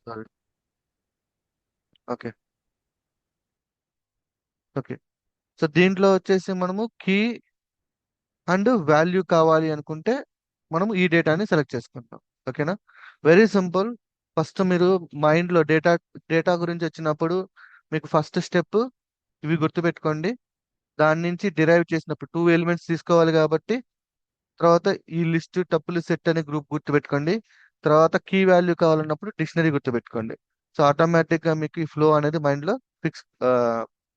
Sorry. Okay. Okay. So దీంట్లో వచ్చేసి మనము కీ అండ్ వాల్యూ కావాలి అనుకుంటే మనం ఈ డేటాని సెలెక్ట్ చేసుకుంటాం. ఓకేనా? Very simple. ఫస్ట్ మీరు మైండ్లో డేటా డేటా గురించి వచ్చినప్పుడు మీకు ఫస్ట్ స్టెప్ ఇవి గుర్తుపెట్టుకోండి. దాని నుంచి డిరైవ్ చేసినప్పుడు టూ ఎలిమెంట్స్ తీసుకోవాలి కాబట్టి తర్వాత ఈ లిస్ట్ టపుల్ సెట్ అనే గ్రూప్ గుర్తుపెట్టుకోండి. తర్వాత కీ వాల్యూ కావాలన్నప్పుడు డిక్షనరీ గుర్తుపెట్టుకోండి. సో ఆటోమేటిక్ గా మీకు ఈ ఫ్లో అనేది మైండ్ లో ఫిక్స్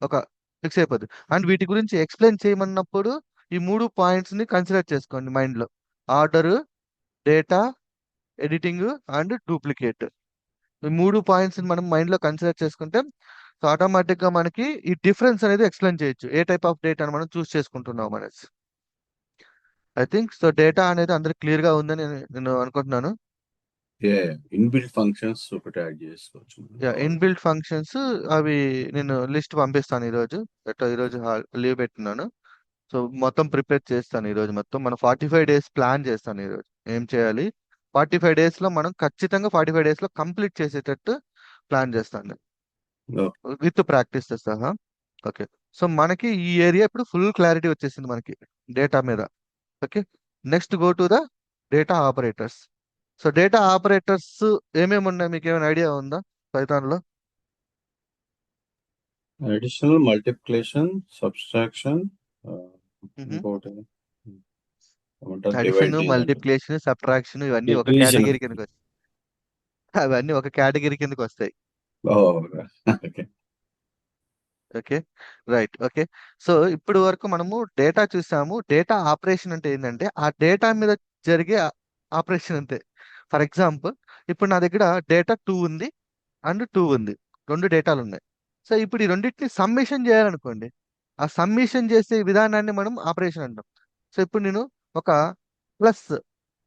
ఒక ఫిక్స్ అయిపోద్ది. అండ్ వీటి గురించి ఎక్స్ప్లెయిన్ చేయమన్నప్పుడు ఈ మూడు పాయింట్స్ ని కన్సిడర్ చేసుకోండి మైండ్ లో. Order, data, editing and duplicate. ఈ మూడు పాయింట్స్ మనం మైండ్ లో కన్సిడర్ చేసుకుంటే సో ఆటోమేటిక్ గా మనకి ఈ డిఫరెన్స్ అనేది ఎక్స్ప్లెయిన్ చేయొచ్చు ఏ టైప్ ఆఫ్ డేటా మనం చూస్ చేసుకుంటున్నాం అనేసి. ఐ థింక్ సో డేటా అనేది అందరికి క్లియర్ గా ఉందని నేను అనుకుంటున్నాను. ఇన్బిల్ట్ ఫంక్షన్స్ ఒకటి యాడ్ చేసుకోవచ్చు ఇన్బిల్ట్ ఫంక్షన్స్ అవి నేను లిస్ట్ పంపిస్తాను ఈరోజు. ఈరోజు లీవ్ పెట్టున్నాను. సో మొత్తం ప్రిపేర్ చేస్తాను ఈరోజు. మొత్తం మనం 45 days ప్లాన్ చేస్తాను ఈరోజు. ఏం చేయాలి 45 days లో మనం ఖచ్చితంగా 45 days లో కంప్లీట్ చేసేటట్టు ప్లాన్ చేస్తాను విత్ ప్రాక్టీస్ సహా. ఓకే. సో మనకి ఈ ఏరియా ఇప్పుడు ఫుల్ క్లారిటీ వచ్చేసింది మనకి డేటా మీద. Okay. Next go to the data operators. So data operators ఏమేమి ఉన్నాయి మీకు ఏమైనా ఐడియా ఉందా పైథాన్ లో? అడిషనల్, మల్టిప్లికేషన్, సబ్స్ట్రాక్షన్, ఇంకోటి అడిషన్, డివైడ్ చేయడం, మల్టిప్లికేషన్, సబ్ట్రాక్షన్ ఇవన్నీ ఒక డివిజన్. కేటగిరీ కిందకి వస్తాయి. అవన్నీ ఒక కేటగిరీ కిందకి వస్తాయి. Okay. Okay. Right. Okay. So ఇప్పుడు వరకు మనము డేటా చూసాము. డేటా ఆపరేషన్ అంటే ఏంటంటే ఆ డేటా మీద జరిగే ఆపరేషన్ అంతే. ఫర్ ఎగ్జాంపుల్ ఇప్పుడు నా దగ్గర డేటా 2 ఉంది అండ్ 2 ఉంది. రెండు డేటాలు ఉన్నాయి. సో ఇప్పుడు ఈ రెండింటిని సమ్మేషన్ చేయాలనుకోండి. ఆ సమ్మేషన్ చేసే విధానాన్ని మనం ఆపరేషన్ అంటాం. సో ఇప్పుడు నేను ఒక ప్లస్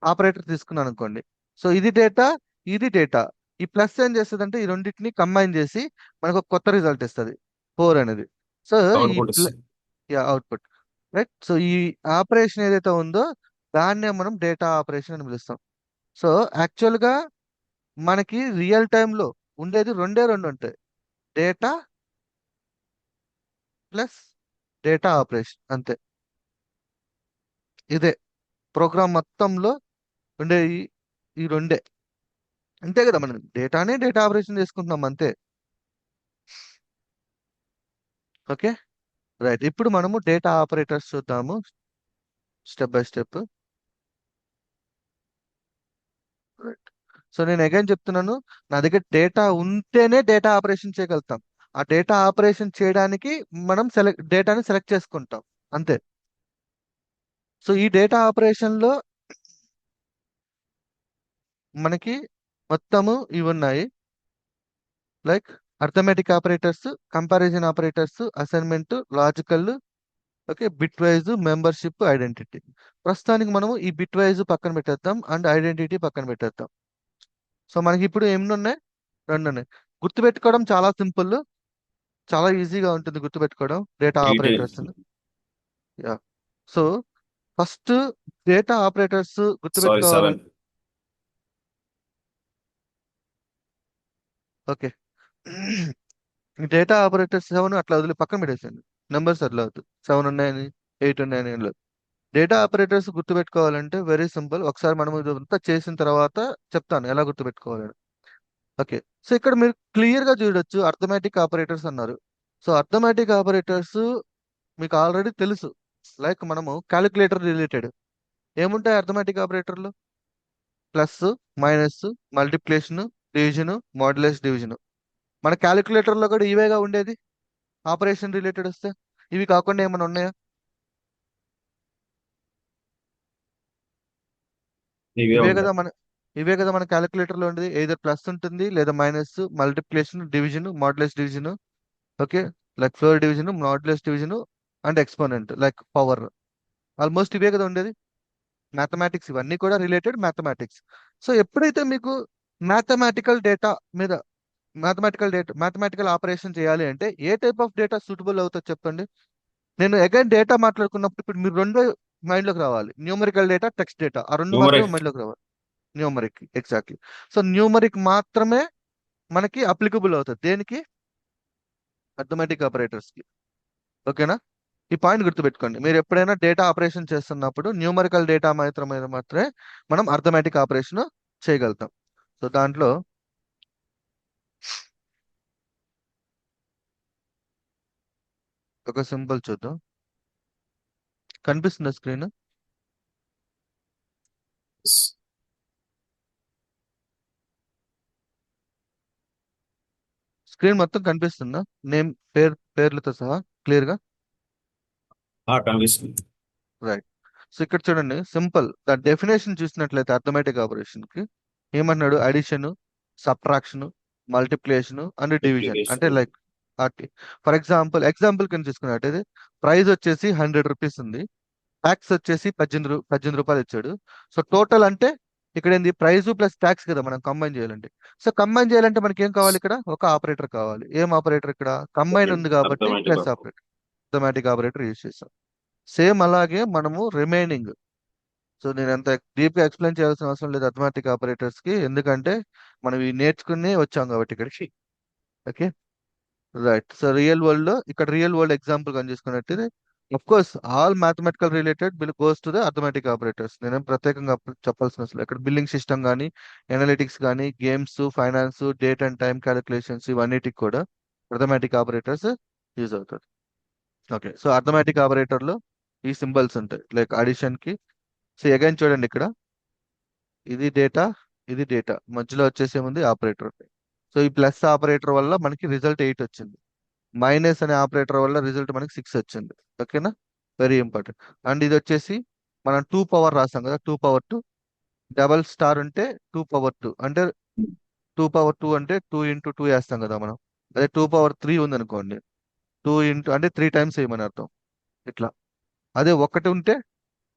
ఆపరేటర్ తీసుకున్నాను అనుకోండి. సో ఇది డేటా, ఇది డేటా. ఈ ప్లస్ ఏం చేస్తుంది అంటే ఈ రెండింటిని కంబైన్ చేసి మనకు ఒక కొత్త రిజల్ట్ ఇస్తుంది 4 అనేది. సో ఈ అవుట్పుట్ ఇస్తుంది. అవుట్పుట్. రైట్. సో ఈ ఆపరేషన్ ఏదైతే ఉందో దాన్నే మనం డేటా ఆపరేషన్ అని పిలుస్తాం. సో యాక్చువల్గా మనకి రియల్ టైంలో ఉండేది రెండే రెండు ఉంటాయి. డేటా ప్లస్ డేటా ఆపరేషన్ అంతే. ఇదే ప్రోగ్రామ్ మొత్తంలో ఉండే ఈ రెండే. అంతే కదా, మనం డేటానే డేటా ఆపరేషన్ చేసుకుంటున్నాం అంతే. ఓకే. రైట్. ఇప్పుడు మనము డేటా ఆపరేటర్స్ చూద్దాము step by step. Right. So నేను అగైన్ చెప్తున్నాను, నా దగ్గర డేటా ఉంటేనే డేటా ఆపరేషన్ చేయగలుగుతాం. ఆ డేటా ఆపరేషన్ చేయడానికి మనం డేటాని సెలెక్ట్ చేసుకుంటాం అంతే. సో ఈ డేటా ఆపరేషన్లో మనకి మొత్తము ఇవి ఉన్నాయి. Like arithmetic operators, comparison operators, assignment, logical, okay, bit wise, membership, identity. ప్రస్తుతానికి మనము ఈ బిట్ వైజ్ పక్కన పెట్టేద్దాం అండ్ ఐడెంటిటీ పక్కన పెట్టేద్దాం. సో మనకి ఇప్పుడు ఎన్ని ఉన్నాయి? రెండు ఉన్నాయి. గుర్తుపెట్టుకోవడం చాలా సింపుల్, చాలా ఈజీగా ఉంటుంది గుర్తుపెట్టుకోవడం data detail. Operators. Yeah. So first data operators sorry, 7. గుర్తుపెట్టుకోవాలంటే ఓకే. డేటా ఆపరేటర్స్ 7 అట్లా వదిలి పక్కన పెట్టేసాను. నెంబర్స్ అట్లా వద్దు. 7 ఉన్నాయని 8 ఉన్నాయని ఏం లేదు. డేటా ఆపరేటర్స్ గుర్తుపెట్టుకోవాలంటే వెరీ సింపుల్. ఒకసారి మనం ఇదంతా చేసిన తర్వాత చెప్తాను ఎలా గుర్తుపెట్టుకోవాలని. ఓకే. సో ఇక్కడ మీరు క్లియర్ గా చూడొచ్చు అర్థమెటిక్ ఆపరేటర్స్ అన్నారు. సో అర్థమెటిక్ ఆపరేటర్స్ మీకు ఆల్రెడీ తెలుసు. లైక్ మనము క్యాలిక్యులేటర్ రిలేటెడ్ ఏముంటాయి అర్థమెటిక్ ఆపరేటర్లు? Plus, minus, multiplication, division, modulus division. మన క్యాలిక్యులేటర్ లో కూడా ఇవేగా ఉండేది ఆపరేషన్ రిలేటెడ్ వస్తే. ఇవి కాకుండా ఏమైనా ఉన్నాయా? ఇవే ఇవే కదా ఉంటాయి. మన ఇవే కదా మన క్యాలిక్యులేటర్ లో ఉండేది. ఏదో ప్లస్ ఉంటుంది లేదా minus, multiplication, division, modulus division. Okay. Like floor division, modulus division and exponent like power. Almost ఇవే కదా ఉండేది. మ్యాథమెటిక్స్ ఇవన్నీ కూడా రిలేటెడ్ మ్యాథమెటిక్స్. సో ఎప్పుడైతే మీకు మ్యాథమెటికల్ డేటా మీద మ్యాథమెటికల్ ఆపరేషన్ చేయాలి అంటే ఏ టైప్ ఆఫ్ డేటా సూటబుల్ అవుతుందో చెప్పండి. నేను అగైన్ డేటా మాట్లాడుకున్నప్పుడు ఇప్పుడు మీరు రెండు మైండ్ లోకి రావాలి. న్యూమరికల్ డేటా, టెక్స్ట్ డేటా, ఆ రెండు మాత్రమే న్యూమరిక్. మైండ్ లోకి రావాలి. Numeric exactly. సో న్యూమరిక్ మాత్రమే మనకి అప్లికబుల్ అవుతుంది. దేనికి? అర్థమెటిక్ ఆపరేటర్స్ కి. ఓకేనా? ఈ పాయింట్ గుర్తుపెట్టుకోండి. మీరు ఎప్పుడైనా డేటా ఆపరేషన్ చేస్తున్నప్పుడు న్యూమరికల్ డేటా మాత్రమే మనం అర్థమెటిక్ ఆపరేషన్ చేయగలుగుతాం. సో దాంట్లో ఒక సింపుల్ చూద్దాం. కనిపిస్తుందా స్క్రీన్? స్క్రీన్ మొత్తం కనిపిస్తుందా? నేమ్, పేర్లతో సహా క్లియర్ గా? కనిపిస్తుంది. రైట్. సో ఇక్కడ చూడండి, సింపుల్ ద డెఫినేషన్ చూసినట్లయితే అర్థమెటిక్ ఆపరేషన్ కి ఏమన్నాడు? Addition, subtraction, multiplication and division. అంటే Multiplication. లైక్ ఫర్ ఎగ్జాంపుల్ కింద చూసుకున్నట్టయితే ప్రైస్ వచ్చేసి 100 రూపీస్ ఉంది, ట్యాక్స్ వచ్చేసి 18 రూపాయలు ఇచ్చాడు. సో టోటల్ అంటే ఇక్కడ ఏంది? ప్రైస్ ప్లస్ ట్యాక్స్ కదా మనం కంబైన్ చేయాలంటే. సో కంబైన్ చేయాలంటే మనకి ఏం కావాలి? ఇక్కడ ఒక ఆపరేటర్ కావాలి. ఏం ఆపరేటర్? ఇక్కడ కంబైన్ ఉంది కాబట్టి Arithmetic plus operator. Operator, arithmetic operator use చేస్తాం. సేమ్ అలాగే మనము రిమైనింగ్. సో నేను ఎంత డీప్ గా ఎక్స్ప్లెయిన్ చేయాల్సిన అవసరం లేదు అథమెటిక్ ఆపరేటర్స్ కి, ఎందుకంటే మనం ఇవి నేర్చుకుని వచ్చాం కాబట్టి ఇక్కడికి. Okay, right. So real world example కానీ చూసుకున్నట్టయితే of course all mathematical related bill goes to the arithmetic operators. నేనేం ప్రత్యేకంగా చెప్పాల్సిన అవసరం లేదు. ఇక్కడ బిల్లింగ్ సిస్టమ్ కానీ, ఎనాలిటిక్స్ కానీ, games, finance, date and time calculations, ఇవన్నిటికి కూడా అథమెటిక్ ఆపరేటర్స్ యూజ్ అవుతారు. ఓకే, సో అథమెటిక్ ఆపరేటర్ లో ఈ సింబల్స్ ఉంటాయి లైక్ అడిషన్ కి. సో అగైన్ చూడండి, ఇక్కడ ఇది డేటా, ఇది డేటా, మధ్యలో వచ్చేసి ఏముంది? ఆపరేటర్. సో ఈ ప్లస్ ఆపరేటర్ వల్ల మనకి రిజల్ట్ 8 వచ్చింది, మైనస్ అనే ఆపరేటర్ వల్ల రిజల్ట్ మనకి 6 వచ్చింది. ఓకేనా? Very important. అండ్ ఇది వచ్చేసి మనం 2 పవర్ రాసాం కదా, 2 పవర్ 2. డబల్ స్టార్ ఉంటే 2 పవర్ 2 అంటే 2 పవర్ 2 అంటే 2 ఇంటూ 2 వేస్తాం కదా మనం. అదే 2 పవర్ 3 ఉంది అనుకోండి, 2 ఇంటూ అంటే 3 టైమ్స్ వేయమని అర్థం. ఇట్లా. అదే ఒకటి ఉంటే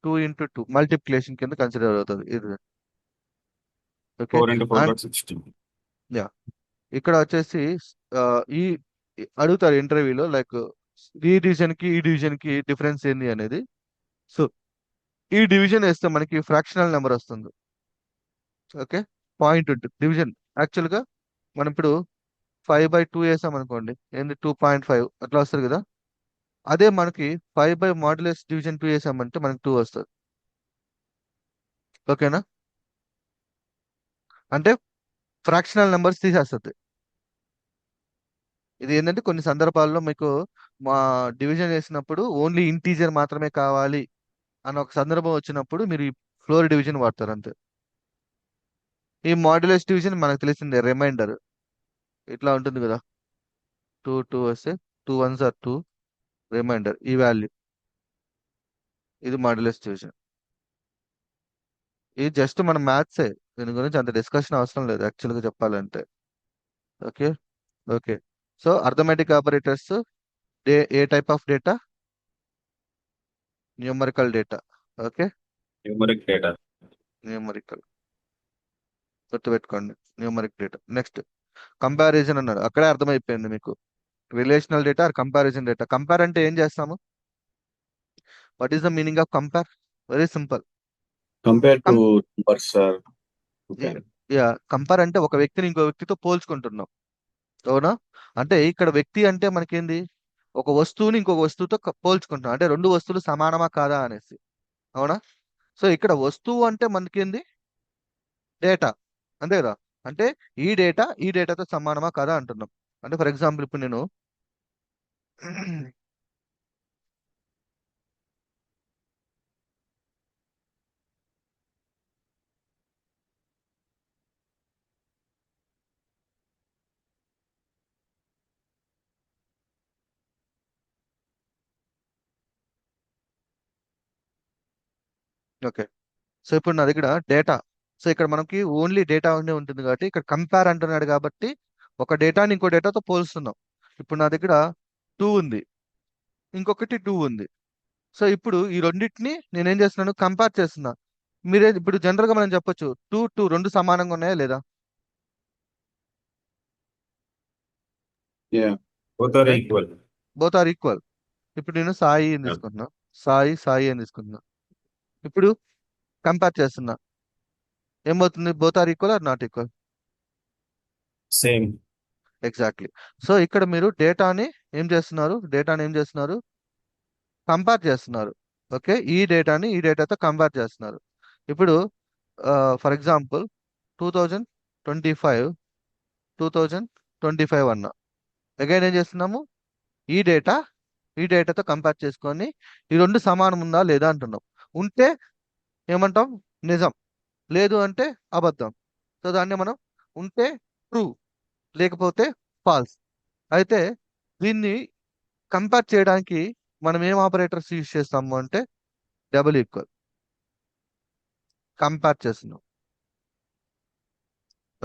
2 ఇంటూ 2 మల్టిప్లికేషన్ కింద కన్సిడర్ అవుతుంది ఇది. Okay. 4 into 4 and got 16. Yeah, ఇక్కడ వచ్చేసి ఆ, ఈ అడుగుతారు ఇంటర్వ్యూలో లైక్ ఈ డివిజన్ కి ఈ డివిజన్ కి డిఫరెన్స్ ఏంది అనేది. సో ఈ డివిజన్ వేస్తే మనకి ఫ్రాక్షనల్ నెంబర్ వస్తుంది. ఓకే, పాయింట్ ఉంటుంది డివిజన్. యాక్చువల్ గా మనం ఇప్పుడు 5/2 వేసాం అనుకోండి, ఏంది? 2.5 అట్లా వస్తుంది కదా. అదే మనకి 5/2 వేసామంటే మనకి 2 వస్తుంది. ఓకేనా? అంటే ఫ్రాక్షనల్ నెంబర్స్ తీసేస్తుంది. ఇది ఏంటంటే కొన్ని సందర్భాల్లో మీకు మా డివిజన్ వేసినప్పుడు ఓన్లీ ఇంటీజర్ మాత్రమే కావాలి అని ఒక సందర్భం వచ్చినప్పుడు మీరు ఈ ఫ్లోర్ డివిజన్ వాడతారు అంతే. ఈ మాడ్యులస్ డివిజన్ మనకు తెలిసిందే, రిమైండర్ ఇట్లా ఉంటుంది కదా. 2 వస్తే 2 1s ఆర్ 2, రిమైండర్ ఈ వాల్యూ. ఇది మాడ్యులస్ డివిజన్. ఇది జస్ట్ మన మ్యాథ్సే, దీని గురించి అంత డిస్కషన్ అవసరం లేదు యాక్చువల్గా చెప్పాలంటే. Okay. Okay. So arithmetic operators ఏ type of data? Numerical data. Okay, Numeric data. Numerical గుర్తుపెట్టుకోండి, న్యూమరిక్ డేటా. నెక్స్ట్ కంపారిజన్ అన్నాడు, అక్కడే అర్థమైపోయింది మీకు. Relational data or comparison data. Compare అంటే ఏం చేస్తాము? What is the meaning of compare? Very simple. Compared to numbers, sir. Okay. Yeah, compare అంటే ఒక వ్యక్తిని ఇంకో వ్యక్తితో పోల్చుకుంటున్నాం. అవునా? అంటే ఇక్కడ వ్యక్తి అంటే మనకేంది? ఒక వస్తువుని ఇంకొక వస్తువుతో పోల్చుకుంటున్నాం, అంటే రెండు వస్తువులు సమానమా కాదా అనేసి. అవునా? సో ఇక్కడ వస్తువు అంటే మనకేంది? డేటా, అంతే కదా. అంటే ఈ డేటాతో సమానమా కాదా అంటున్నాం. అంటే ఫర్ ఎగ్జాంపుల్ ఇప్పుడు నేను ఓకే, సో ఇప్పుడు నా దగ్గర డేటా. సో ఇక్కడ మనకి ఓన్లీ డేటా ఉంటుంది కాబట్టి ఇక్కడ కంపేర్ అంటున్నాడు కాబట్టి ఒక డేటాని ఇంకో డేటాతో పోలుస్తున్నాం. ఇప్పుడు నా దగ్గర 2 ఉంది, ఇంకొకటి 2 ఉంది. సో ఇప్పుడు ఈ రెండింటిని నేనేం చేస్తున్నాను? కంపేర్ చేస్తున్నా. మీరే ఇప్పుడు జనరల్ గా మనం చెప్పొచ్చు 2 2 రెండు సమానంగా ఉన్నాయా లేదా? Yeah. Both are right, equal. Both are equal. ఇప్పుడు నేను సాయి అని Yeah. తీసుకుంటున్నా, సాయి అని తీసుకుంటున్నా. ఇప్పుడు కంపేర్ చేస్తున్నా, ఏమవుతుంది? Both are equal or not equal? Same. Exactly. So ఇక్కడ మీరు డేటాని ఏం చేస్తున్నారు, కంపేర్ చేస్తున్నారు. ఓకే, ఈ డేటాని ఈ డేటాతో కంపేర్ చేస్తున్నారు. ఇప్పుడు ఫర్ ఎగ్జాంపుల్ 2025 2025 అన్న అగైన్ ఏం చేస్తున్నాము, ఈ డేటా ఈ డేటాతో కంపేర్ చేసుకొని ఈ రెండు సమానం ఉందా లేదా అంటున్నాం. ఉంటే ఏమంటాం, నిజం. లేదు అంటే అబద్ధం. సో దాన్ని మనం ఉంటే ట్రూ, లేకపోతే ఫాల్స్. అయితే దీన్ని కంపేర్ చేయడానికి మనం ఏం ఆపరేటర్స్ యూజ్ చేస్తాము అంటే డబుల్ ఈక్వల్ కంపేర్ చేస్తున్నాం.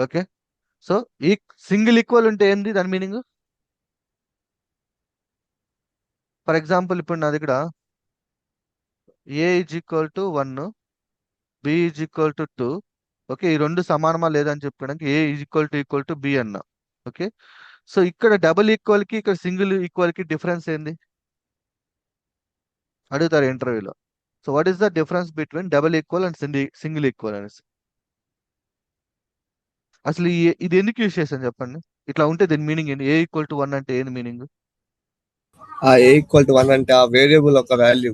ఓకే, సో ఈ సింగిల్ ఈక్వల్ ఉంటే ఏంది దాని మీనింగ్? ఫర్ ఎగ్జాంపుల్ ఇప్పుడు నా దగ్గర A is equal to 1, B is equal to 2. Okay, ఈ రెండు సమానమా లేదని చెప్పడానికి A is equal to B అన్నా. ఓకే, సో ఇక్కడ డబుల్ ఈక్వల్ కి ఇక్కడ సింగిల్ ఈక్వల్ కి డిఫరెన్స్ ఏంది అడుగుతారు ఇంటర్వ్యూలో. So what is the difference between double equal and single equal అనేసి? అసలు ఇది ఎందుకు యూజ్ చేశాను చెప్పండి. ఇట్లా ఉంటే దీని మీనింగ్ ఏంటి? ఏ ఈక్వల్ టు 1 అంటే ఏంది మీనింగ్? ఆ ఏ ఈక్వల్ టు 1 అంటే ఆ వేరియబుల్ ఒక వాల్యూ.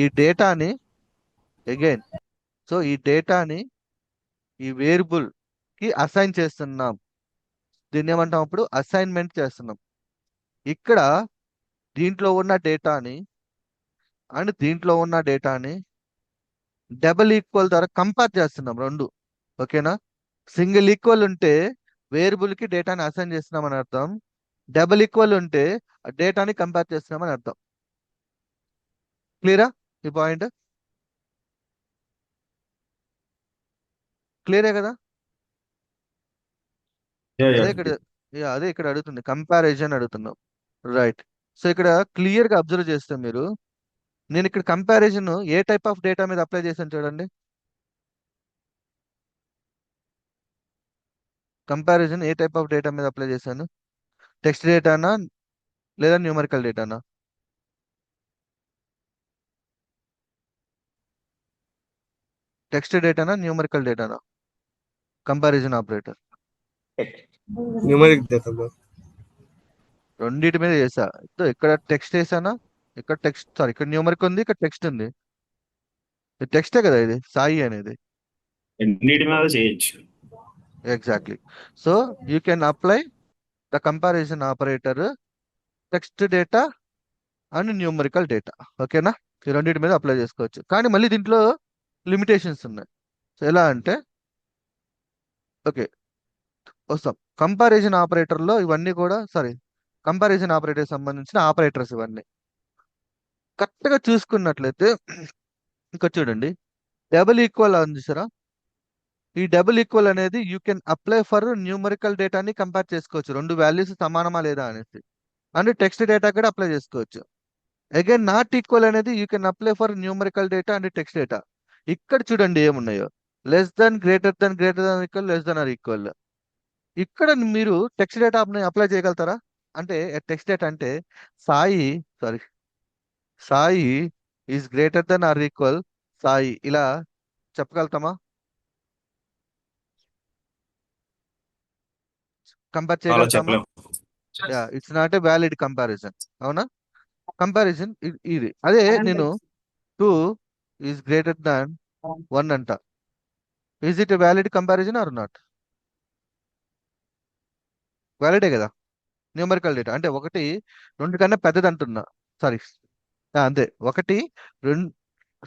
ఈ డేటాని అగైన్, సో ఈ డేటాని ఈ వేరియబుల్ కి అసైన్ చేస్తున్నాం. దీన్ని ఏమంటాం అప్పుడు? అసైన్మెంట్ చేస్తున్నాం. ఇక్కడ దీంట్లో ఉన్న డేటాని అండ్ దీంట్లో ఉన్న డేటాని డబుల్ ఈక్వల్ ద్వారా కంపేర్ చేస్తున్నాం రెండు. ఓకేనా? సింగిల్ ఈక్వల్ ఉంటే వేరియబుల్ కి డేటాని అసైన్ చేస్తున్నామని అర్థం. డబుల్ ఈక్వల్ ఉంటే డేటాని కంపేర్ చేస్తున్నామని అర్థం. క్లియరా ఈ పాయింట్? క్లియరే కదా? అదే ఇక్కడ అదే ఇక్కడ అడుగుతుంది, కంపారిజన్ అడుగుతున్నాం. రైట్. సో ఇక్కడ క్లియర్ గా అబ్జర్వ్ చేస్తే మీరు, నేను ఇక్కడ comparison A type of data మీద అప్లై చేశాను చూడండి. Comparison A type of data మీద అప్లై చేశాను? టెక్స్ట్ డేటానా లేదా numerical డేటానా? Text డేటానా numerical డేటానా? Comparison operator numeric data. రెండింటి మీద చేసా. ఇక్కడ టెక్స్ట్ వేసానా, ఇక్కడ టెక్స్ట్, సారీ ఇక్కడ న్యూమరిక్ ఉంది, ఇక్కడ టెక్స్ట్ ఉంది. టెక్స్టే కదా ఇది సాయి అనేది. ఎన్నిటి మీద చేయొచ్చు. Exactly. So you can apply the comparison operator text data and numerical data. ఓకేనా? ఈ రెండింటి మీద అప్లై చేసుకోవచ్చు. కానీ మళ్ళీ దీంట్లో లిమిటేషన్స్ ఉన్నాయి. సో ఎలా అంటే, ఓకే వస్తాం. కంపారిజన్ ఆపరేటర్లో ఇవన్నీ కూడా, సారీ కంపారిజన్ ఆపరేటర్ సంబంధించిన ఆపరేటర్స్ ఇవన్నీ కరెక్ట్గా చూసుకున్నట్లయితే ఇంకా చూడండి, డబుల్ ఈక్వల్ ఉంది సరా. ఈ డబుల్ ఈక్వల్ అనేది you can apply for numerical డేటాని కంపేర్ చేసుకోవచ్చు, రెండు వాల్యూస్ సమానమా లేదా అనేసి. అండ్ టెక్స్ట్ డేటా కూడా అప్లై చేసుకోవచ్చు. అగైన్ నాట్ ఈక్వల్ అనేది you can apply for numerical data and text data. ఇక్కడ చూడండి ఏమున్నాయో, less than, greater than, equal, less than or equal. ఇక్కడ మీరు టెక్స్ట్ డేటా అప్లై చేయగలుగుతారా? అంటే టెక్స్ట్ డేటా అంటే Sai, sorry Sai is greater than or equal Sai, ఇలా చెప్పగలుగుతామా? కంపేర్ అలా చేయగలుగుతామా? చెప్పలేము. It's not a valid comparison. అవునా? కంపారిజన్ ఇది. అదే నేను 2 ఈజ్ గ్రేటర్ దాన్ 1 అంట. Is it valid comparison or not? వ్యాలిడే కదా. న్యూమరికల్ డేటా అంటే ఒకటి రెండు కన్నా పెద్దది అంటున్నా. సారీ, అంతే, ఒకటి రెండు,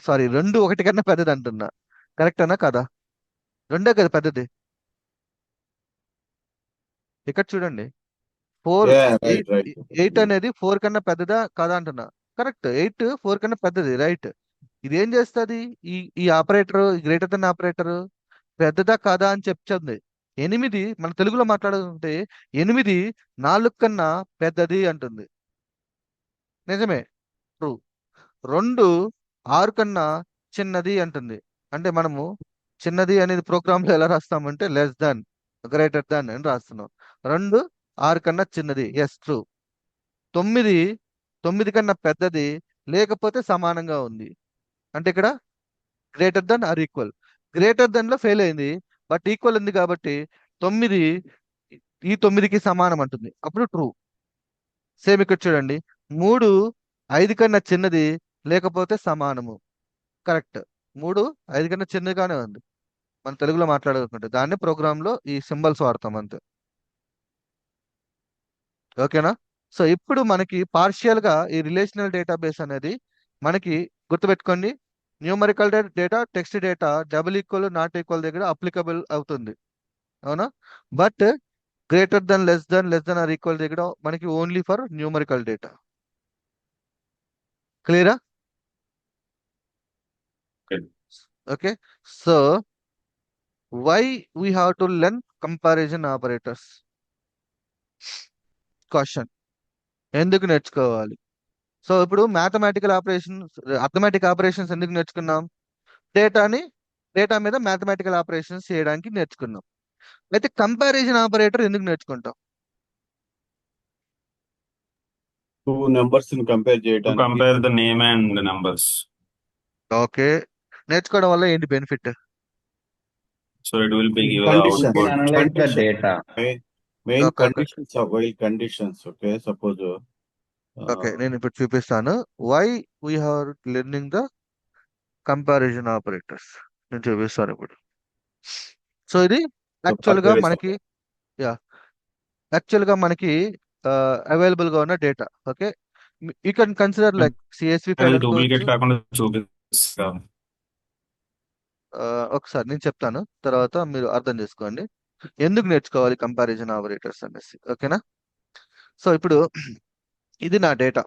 సారీ రెండు ఒకటి కన్నా పెద్దది అంటున్నా. కరెక్ట్ అన్నా కదా? రెండే కదా పెద్దది. ఇక్కడ చూడండి, 4 రైట్ రైట్. 8 అనేది 4 కన్నా పెద్దదా కాదా అంటున్నా. కరెక్ట్, 8 4 కన్నా పెద్దది. రైట్. ఇది ఏం చేస్తుంది? ఈ ఆపరేటర్, గ్రేటర్ దెన్ ఆపరేటర్ పెద్దదా కాదా అని చెప్తుంది. 8 మన తెలుగులో మాట్లాడుతుంటే 8 4 కన్నా పెద్దది అంటుంది. నిజమే, ట్రూ. 2 6 కన్నా చిన్నది అంటుంది. అంటే మనము చిన్నది అనేది ప్రోగ్రామ్ లో ఎలా రాస్తామంటే లెస్ దాన్, గ్రేటర్ దాన్ అని రాస్తున్నాం. 2 6 కన్నా చిన్నది, ఎస్ ట్రూ. 9 9 కన్నా పెద్దది లేకపోతే సమానంగా ఉంది. అంటే ఇక్కడ greater than or equal. Greater than లో ఫెయిల్ అయింది, బట్ ఈక్వల్ ఉంది కాబట్టి 9 ఈ 9కి సమానం అంటుంది, అప్పుడు ట్రూ. సేమ్ ఇక్కడ చూడండి, 3 5 కన్నా చిన్నది లేకపోతే సమానము. కరెక్ట్. 3 5 కన్నా చిన్నగానే ఉంది. మన తెలుగులో మాట్లాడుకుంటే దాన్ని ప్రోగ్రామ్ లో ఈ సింబల్స్ వాడతాం అంతే. ఓకేనా? సో ఇప్పుడు మనకి పార్షియల్ గా ఈ రిలేషనల్ డేటాబేస్ అనేది మనకి గుర్తుపెట్టుకోండి, numerical data, text data double equal not equal దగ్గర అప్లికబుల్ అవుతుంది. అవునా? But greater than less than or equal దగ్గర మనకి ఓన్లీ ఫర్ న్యూమరికల్ డేటా. క్లియరా? Okay. So why we have to learn comparison operators? Question, ఎందుకు నేర్చుకోవాలి? సో ఇప్పుడు mathematical operations, arithmetic operations ఎందుకు నేర్చుకున్నాం? డేటాని, డేటా మీద మ్యాథమెటికల్ ఆపరేషన్స్ చేయడానికి నేర్చుకున్నాం. అయితే కంపారిజన్ ఆపరేటర్ ఎందుకు నేర్చుకుంటాం? టూ నెంబర్స్ ని కంపేర్ To చేయడానికి compare the name and the numbers. ఓకే, నేర్చుకోవడం వల్ల ఏంటి benefit? So it will be give the conditions You can output. analyze the data. Main okay okay conditions while conditions. Okay, suppose okay, నేను ఇప్పుడు చూపిస్తాను why we have learning the comparison operators. నేను చూపిస్తాను ఇప్పుడు. సో ఇది actual గా మనకి, yeah, actual గా మనకి అవైలబుల్ గా ఉన్న data. Okay, you can consider like CSV file అది డూప్లికేట్ అనుకోవచ్చు. కాకుండా చూపిస్తా. ఒకసారి నేను చెప్తాను, తర్వాత మీరు అర్థం చేసుకోండి ఎందుకు నేర్చుకోవాలి కంపారిజన్ ఆపరేటర్స్ అనేసి. ఓకేనా? సో ఇప్పుడు ఇది నా డేటా.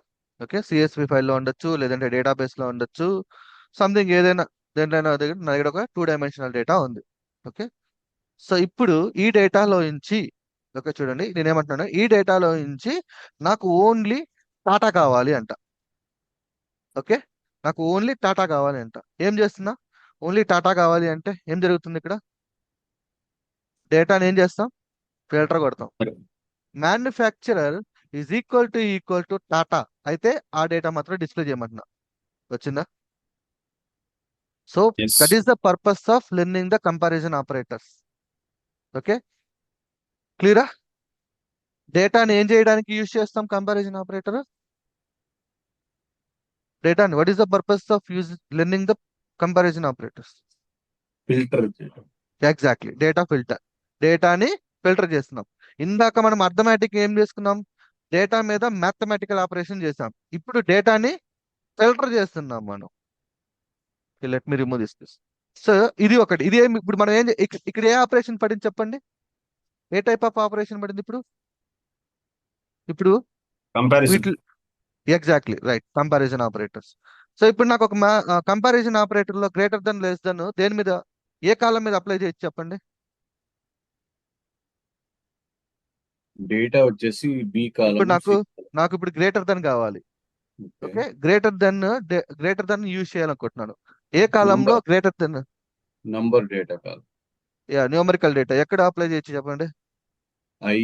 ఓకే, సిఎస్వి ఫైల్లో ఉండొచ్చు, లేదంటే డేటాబేస్ లో ఉండొచ్చు, సంథింగ్ ఏదైనా దేంట్లో నా దగ్గర ఒక 2 డైమెన్షనల్ డేటా ఉంది. ఓకే, సో ఇప్పుడు ఈ డేటాలో నుంచి, ఓకే చూడండి నేనేమంటున్నాను, ఈ డేటాలో నుంచి నాకు ఓన్లీ టాటా కావాలి అంట. ఓకే, నాకు ఓన్లీ టాటా కావాలి అంట. ఏం చేస్తున్నా? ఓన్లీ టాటా కావాలి అంటే ఏం జరుగుతుంది ఇక్కడ? డేటాని ఏం చేస్తాం? ఫిల్టర్ కొడతాం. మ్యానుఫ్యాక్చరర్ ఈక్వల్ టు టాటా అయితే ఆ డేటా మాత్రం డిస్ప్లే చేయమంటున్నా. వచ్చిందా? So Yes. That is the purpose of learning the comparison operators. Okay, క్లియరా? డేటాని ఏం చేయడానికి యూజ్ చేస్తాం కంపారిజన్ ఆపరేటర్? డేటాని, what is the purpose of learning the comparison operators? Filter చేయడం. Exactly, data filter. డేటాని ఫిల్టర్ చేస్తున్నాం. ఇందాక మనం అర్థమెటిక్ ఏం చేసుకున్నాం? డేటా మీద మ్యాథమెటికల్ ఆపరేషన్ చేసాం. ఇప్పుడు డేటాని ఫిల్టర్ చేస్తున్నాం మనం. Let me remove this. So ఇది ఒకటి. ఇది ఏమి ఇప్పుడు మనం ఏం ఇక్కడ ఏ ఆపరేషన్ పడింది చెప్పండి? ఏ టైప్ ఆఫ్ ఆపరేషన్ పడింది ఇప్పుడు? ఇప్పుడు Comparison. వీటి, exactly right, comparison operators. So ఇప్పుడు నాకు ఒక కంపారిజన్ ఆపరేటర్ లో గ్రేటర్ దెన్ లెస్ దెన్ దేని మీద, ఏ కాలం మీద అప్లై చేయొచ్చు చెప్పండి? డేటా వచ్చేసి బి కాలం. ఇప్పుడు నాకు ఇప్పుడు గ్రేటర్ దెన్ కావాలి. ఓకే, గ్రేటర్ దెన్ యూజ్ చేయాలనుకుంటున్నాను. ఏ కాలంలో greater than? Number data column. Yeah, numerical data ఎక్కడ అప్లై చేయొచ్చు చెప్పండి? I.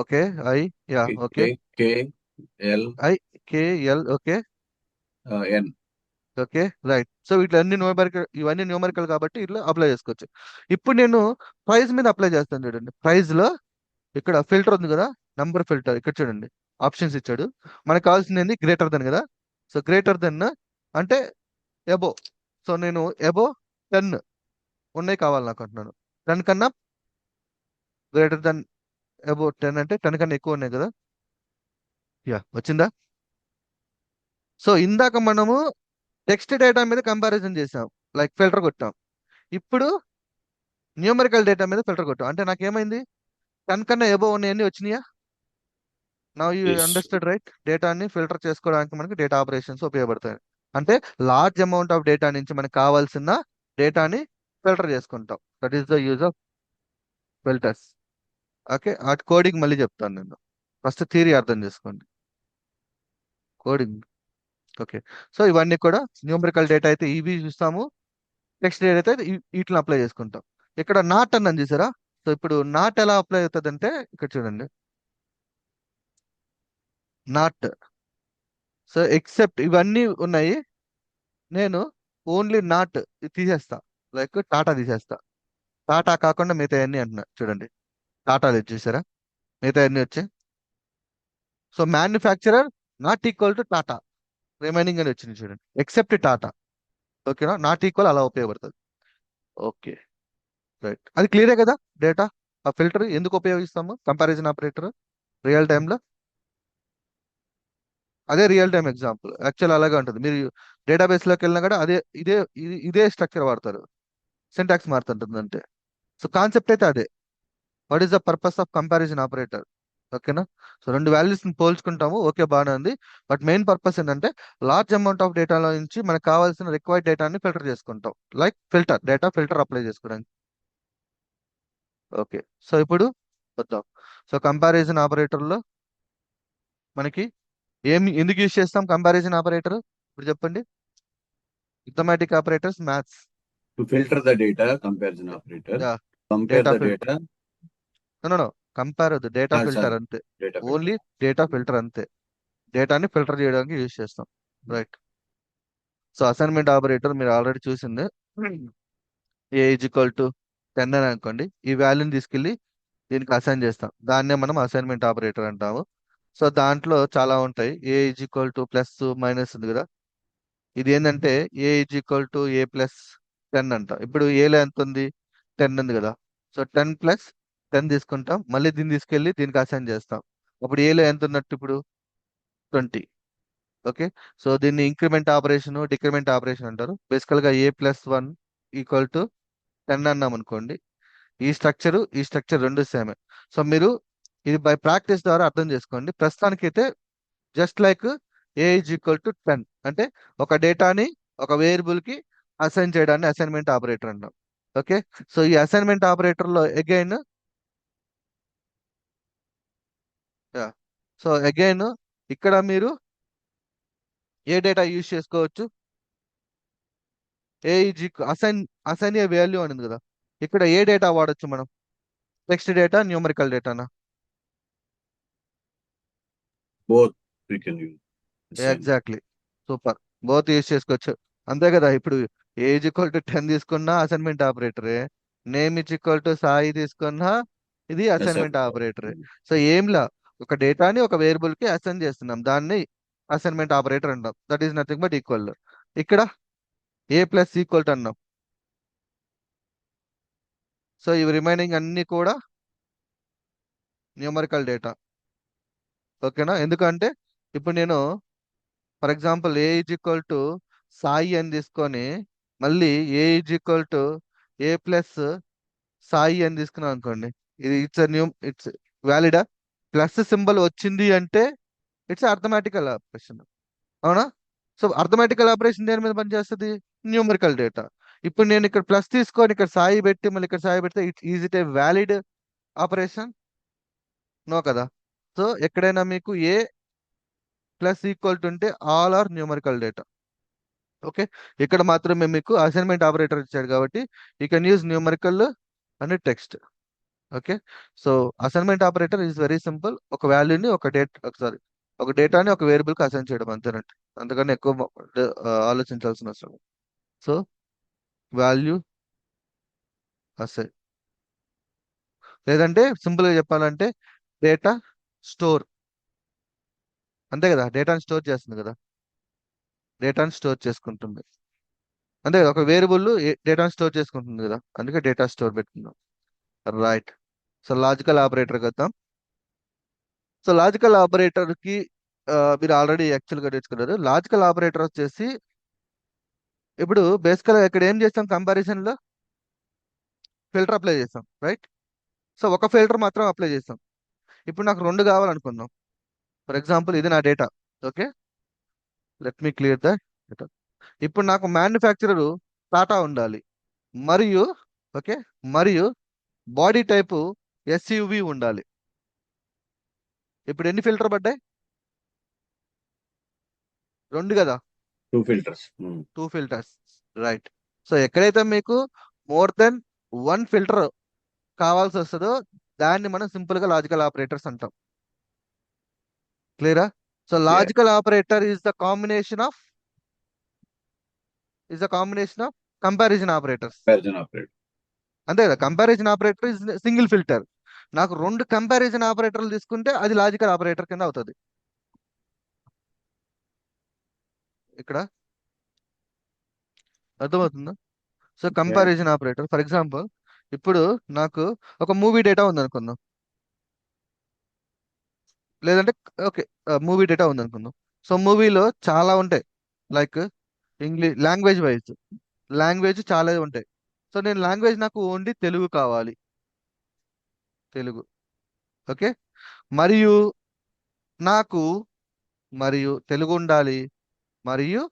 Okay, I, yeah, okay, K L I, K, L, okay, N. Okay, right. So ఇవన్నీ న్యూమరికల్ కాబట్టి ఇట్లా అప్లై చేసుకోవచ్చు. ఇప్పుడు నేను ప్రైస్ మీద అప్లై చేస్తాను. చూడండి, ప్రైస్ లో ఇక్కడ ఫిల్టర్ ఉంది కదా, నంబర్ ఫిల్టర్. ఇక్కడ చూడండి ఆప్షన్స్ ఇచ్చాడు. మనకు కావాల్సింది ఏంది? గ్రేటర్ దెన్ కదా. సో గ్రేటర్ దెన్ అంటే ఎబో. సో నేను ఎబో 10 ఉన్నాయి కావాలి నాకు అంటున్నాను. 10 కన్నా గ్రేటర్ దెన్, ఎబో 10 అంటే 10 కన్నా ఎక్కువ ఉన్నాయి కదా. యా, వచ్చిందా? సో ఇందాక మనము టెక్స్ట్ డేటా మీద కంపారిజన్ చేసాం, లైక్ ఫిల్టర్ కొట్టాం. ఇప్పుడు న్యూమరికల్ డేటా మీద ఫిల్టర్ కొట్టాం. అంటే నాకేమైంది? 10 కన్నా ఎబో ఉన్నాయన్నీ వచ్చినాయా? Now you Yes. Understand right? డేటాని ఫిల్టర్ చేసుకోవడానికి మనకి డేటా ఆపరేషన్స్ ఉపయోగపడతాయి. అంటే లార్జ్ అమౌంట్ ఆఫ్ డేటా నుంచి మనకు కావాల్సిన డేటాని ఫిల్టర్ చేసుకుంటాం. That is the use of filters. Okay, ఆ కోడింగ్ మళ్ళీ చెప్తాను నేను. ఫస్ట్ థియరీ అర్థం చేసుకోండి, కోడింగ్. ఓకే, సో ఇవన్నీ కూడా న్యూమరికల్ డేటా అయితే ఇవి చూస్తాము, టెక్స్ట్ డేటా అయితే వీటిని అప్లై చేసుకుంటాం. ఇక్కడ నాట్ అన్నది చూసారా? సో ఇప్పుడు నాట్ ఎలా అప్లై అవుతుంది అంటే ఇక్కడ చూడండి, నాట్. సో ఎక్సెప్ట్ ఇవన్నీ ఉన్నాయి, నేను ఓన్లీ నాట్ తీసేస్తా, లైక్ టాటా తీసేస్తా. టాటా కాకుండా మిగతా అన్ని అంటున్నా చూడండి. టాటా లేదు చూసారా, మిగతా అన్ని వచ్చాయి. So manufacturer not equal to Tata, remaining అని వచ్చింది చూడండి, ఎక్సెప్ట్ టాటా. ఓకేనా, నాట్ ఈక్వల్ అలా ఉపయోగపడుతుంది. ఓకే రైట్, అది క్లియరే కదా. డేటా ఆ ఫిల్టర్ ఎందుకు ఉపయోగిస్తాము కంపారిజన్ ఆపరేటర్ రియల్ టైంలో. అదే రియల్ టైం ఎగ్జాంపుల్ యాక్చువల్ అలాగే ఉంటుంది. మీరు డేటాబేస్లోకి వెళ్ళినా కూడా ఇదే స్ట్రక్చర్ వాడతారు, సింటాక్స్ మారుతుంటుంది అంతే. సో కాన్సెప్ట్ అయితే అదే. What is the purpose of comparison operator? ఓకేనా. సో రెండు వాల్యూస్ పోల్చుకుంటాము, ఓకే బాగానే ఉంది. బట్ మెయిన్ పర్పస్ ఏంటంటే లార్జ్ అమౌంట్ ఆఫ్ డేటాలో నుంచి మనకు కావాల్సిన రిక్వైర్డ్ డేటాని ఫిల్టర్ చేసుకుంటాం, like filter data filter apply చేసుకోవడానికి. ఓకే, సో ఇప్పుడు వద్దాం. సో కంపారిజన్ ఆపరేటర్లో మనకి ఎందుకు యూజ్ చేస్తాం కంపారిజన్ ఆపరేటర్ ఇప్పుడు చెప్పండి. Arithmetic operators, maths. To filter the data, comparison operator. Yeah, Compare data the filter. data. No compare వద్దు, డేటా Sorry, ఫిల్టర్ అంతే. data filter. Only data filter అంతే, డేటాని ఫిల్టర్ చేయడానికి యూజ్ చేస్తాం. రైట్. సో అసైన్మెంట్ ఆపరేటర్ మీరు already చూసింది. A is equal to 10 అని అనుకోండి, ఈ వాల్యూని తీసుకెళ్ళి దీనికి అసైన్ చేస్తాం, దాన్నే మనం అసైన్మెంట్ ఆపరేటర్ అంటాము. సో దాంట్లో చాలా ఉంటాయి. A is equal to plus minus ఉంది కదా, ఇది ఏంటంటే A is equal to A plus 10 అంట. ఇప్పుడు ఏలో ఎంత ఉంది, 10 ఉంది కదా. సో 10 ప్లస్ 10 తీసుకుంటాం, మళ్ళీ దీన్ని తీసుకెళ్ళి దీనికి అసైన్ చేస్తాం. అప్పుడు ఏలో ఎంత ఉన్నట్టు ఇప్పుడు 20. ఓకే, సో దీన్ని ఇంక్రిమెంట్ ఆపరేషన్ డిక్రిమెంట్ ఆపరేషన్ అంటారు. బేసికల్ గా ఏ ప్లస్ 1 ఈక్వల్ టు 10 అన్నాం అనుకోండి, ఈ స్ట్రక్చర్ రెండు సేమే. సో మీరు ఇది బై ప్రాక్టీస్ ద్వారా అర్థం చేసుకోండి. ప్రస్తుతానికైతే just like A is equal to 10 అంటే ఒక డేటాని ఒక వేరియబుల్ కి అసైన్ చేయడాన్ని అసైన్మెంట్ ఆపరేటర్ అంటాం. ఓకే, సో ఈ అసైన్మెంట్ ఆపరేటర్ లో అగైన్ ఇక్కడ మీరు ఏ డేటా యూజ్ చేసుకోవచ్చు, ఏ ఈజ్ అసైన్ ఏ వాల్యూ అని ఉంది కదా, ఇక్కడ ఏ డేటా వాడచ్చు మనం, text data numerical డేటానా? Both we can use. Assign. Exactly, super, both use చేసుకోవచ్చు అంతే కదా. ఇప్పుడు ఏజ్ ఈక్వల్ టు 10 తీసుకున్నా assignment ఆపరేటరే, name is equal to Sai తీసుకున్నా ఇది అసైన్మెంట్ Assignment ఆపరేటరే. operator. సో ఏంలా ఒక డేటాని ఒక వేరియబుల్ కి అసైన్ చేస్తున్నాం, దాన్ని అసైన్మెంట్ ఆపరేటర్ అంటాం. That is nothing but equal. ఇక్కడ ఏ ప్లస్ ఈక్వల్ టు అన్నాం. సో ఇవి రిమైనింగ్ అన్ని కూడా న్యూమరికల్ డేటా. ఓకేనా, ఎందుకంటే ఇప్పుడు నేను for example A is equal to Sai అని తీసుకొని మళ్ళీ ఏ is equal to A plus Sai అని తీసుకున్నాం అనుకోండి, ఇది ఇట్స్ వ్యాలిడా? ప్లస్ సింబల్ వచ్చింది అంటే ఇట్స్ అర్థమెటికల్ ఆపరేషన్, అవునా? సో అర్థమెటికల్ ఆపరేషన్ దేని మీద పనిచేస్తుంది, న్యూమరికల్ డేటా. ఇప్పుడు నేను ఇక్కడ ప్లస్ తీసుకొని ఇక్కడ సాయి పెట్టి మళ్ళీ ఇక్కడ సాయి పెడితే is it a valid operation? No కదా. సో ఎక్కడైనా మీకు ఏ ప్లస్ ఈక్వల్ టు ఉంటే all are numerical data. Okay, ఇక్కడ మాత్రమే మీకు అసైన్మెంట్ ఆపరేటర్ ఇచ్చాడు కాబట్టి you can use numerical and text. Okay, so assignment operator is very simple, ఒక వాల్యూని ఒక డేటాని ఒక వేరియబుల్ కి అసైన్ చేయడం అంతేనండి, అందుకని ఎక్కువ ఆలోచించాల్సిన అవసరం. సో వాల్యూ అసైన్, లేదంటే సింపుల్ గా చెప్పాలంటే డేటా స్టోర్, అంతే కదా. డేటాని స్టోర్ చేస్తుంది కదా, డేటాని స్టోర్ చేసుకుంటుంది అంతే కదా. ఒక వేరియబుల్ డేటాని స్టోర్ చేసుకుంటుంది కదా, అందుకే డేటా స్టోర్ పెట్టుకుందాం. రైట్, సో లాజికల్ ఆపరేటర్ వద్దాం. సో లాజికల్ ఆపరేటర్ కి మీరు ఆల్రెడీ యాక్చువల్గా నేర్చుకున్నారు. లాజికల్ ఆపరేటర్ వచ్చేసి ఇప్పుడు బేసికల్గా ఇక్కడ ఏం చేస్తాం, కంపారిజన్ లో ఫిల్టర్ అప్లై చేస్తాం, రైట్. సో ఒక ఫిల్టర్ మాత్రం అప్లై చేస్తాం. ఇప్పుడు నాకు రెండు కావాలనుకుందాం. ఫర్ ఎగ్జాంపుల్ ఇది నా data. Okay, let me clear the data. ఇప్పుడు నాకు మ్యానుఫ్యాక్చరర్ టాటా ఉండాలి, మరియు ఓకే, మరియు బాడీ టైపు ఎస్యూవి ఉండాలి. ఇప్పుడు ఎన్ని ఫిల్టర్ పడ్డాయి, రెండు కదా, Two filters. 2 filters, right. So ఎక్కడైతే మీకు మోర్ దెన్ 1 ఫిల్టర్ కావాల్సి వస్తుందో దాన్ని మనం సింపుల్ గా లాజికల్ ఆపరేటర్స్ అంటాం. క్లియరా? So logical operator is the combination of comparison operators, Comparison operator. అంతే కదా. Comparison operator is single filter, నాకు 2 కంపారిజన్ ఆపరేటర్లు తీసుకుంటే అది లాజికల్ ఆపరేటర్ కింద అవుతుంది. ఇక్కడ అర్థమవుతుందా? So comparison operator for example ఇప్పుడు నాకు ఒక మూవీ డేటా ఉంది అనుకుందాం, లేదంటే ఓకే మూవీ డేటా ఉంది అనుకుందాం. సో మూవీలో చాలా ఉంటాయి, లైక్ ఇంగ్లీష్ లాంగ్వేజ్ చాలా ఉంటాయి. సో నేను లాంగ్వేజ్ నాకు ఓన్లీ తెలుగు కావాలి, తెలుగు. ఓకే, మరియు నాకు తెలుగు ఉండాలి, మరియు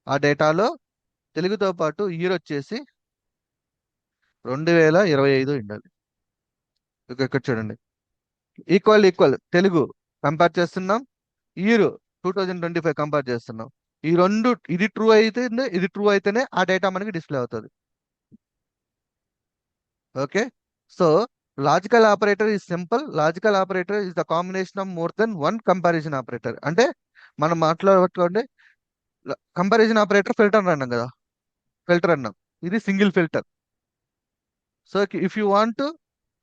ఆ డేటాలో తెలుగుతో పాటు ఇయర్ వచ్చేసి 2025 ఉండాలి. ఇక్కడ చూడండి, ఈక్వల్ తెలుగు కంపేర్ చేస్తున్నాం, ఇయర్ 2025 కంపేర్ చేస్తున్నాం. ఈ రెండు ఇది ట్రూ అయితేనే ఆ డేటా మనకి డిస్ప్లే అవుతుంది. Okay, so logical operator is simple. Logical operator is the combination of more than one comparison operator. అంటే మనం మాట్లాడుకోండి, కంపారిజన్ ఆపరేటర్ ఫిల్టర్ అన్నాం కదా, ఫిల్టర్ అన్నాం, ఇది single filter. So if you want to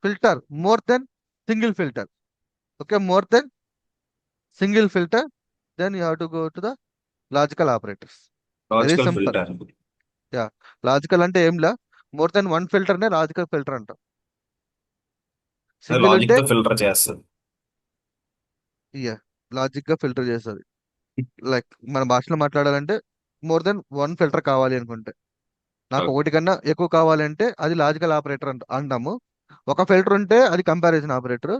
filter more than single filter, okay, more than single filter, then you have to go to the logical operators. Very logical simple. Filter. Yeah, logical అంటే ఏంలా more than one filter నే logical filter అంటాం. Single logic ఉంటే తో filter చేస్తుంది. Logic గా filter చేస్తుంది. Like మన భాషలో మాట్లాడాలంటే మోర్ దెన్ వన్ ఫిల్టర్ కావాలి అనుకుంటే, నాకు ఒకటి కన్నా ఎక్కువ కావాలంటే అది లాజికల్ ఆపరేటర్ అంటాము. ఒక ఫిల్టర్ ఉంటే అది కంపారిజన్ ఆపరేటర్.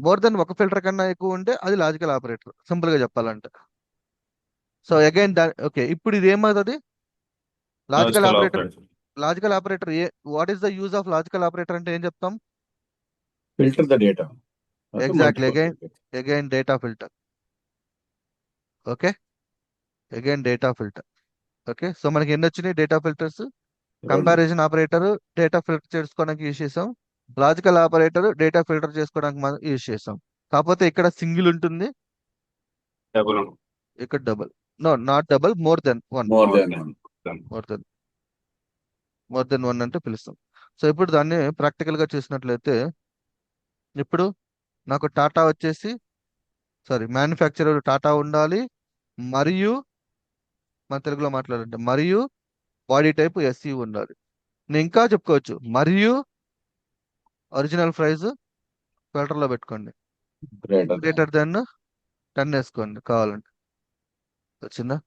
మోర్ దెన్ ఒక ఫిల్టర్ కన్నా ఎక్కువ ఉంటే అది లాజికల్ ఆపరేటర్, సింపుల్ గా చెప్పాలంటే. సో అగైన్ ఓకే, ఇప్పుడు ఇది ఏమవుతుంది? Logical logical operator. Operator. Logical operator what is the use of logical operator అంటే ఏం చెప్తాం? Filter the data. Okay, exactly, multiple filter. Again data filter. Okay, again data filter. Okay, so మనకి ఎన్ని వచ్చినాయి data filters? Comparison operator data filter చేసుకోవడానికి use చేసాం, logical operator data filter చేసుకోవడానికి మనం యూజ్ చేసాం. కాకపోతే ఇక్కడ సింగిల్ ఉంటుంది, డబుల్. ఇక్కడ double. No, not double, more than one. More than one. More than one అంటే పిలుస్తాం. సో ఇప్పుడు దాన్ని ప్రాక్టికల్ గా చూసినట్లయితే, ఇప్పుడు నాకు టాటా వచ్చేసి మ్యానుఫ్యాక్చరర్ టాటా ఉండాలి, మరియు మన తెలుగులో మాట్లాడంటే మరియు బాడీ టైప్ ఎస్సీ ఉండాలి. నేను ఇంకా చెప్పుకోవచ్చు, మరియు ఒరిజినల్ ప్రైస్ ఫిల్టర్లో పెట్టుకోండి, Greater than. గ్రేటర్ దెన్ 10 వేసుకోండి కావాలంటే. వచ్చిందా?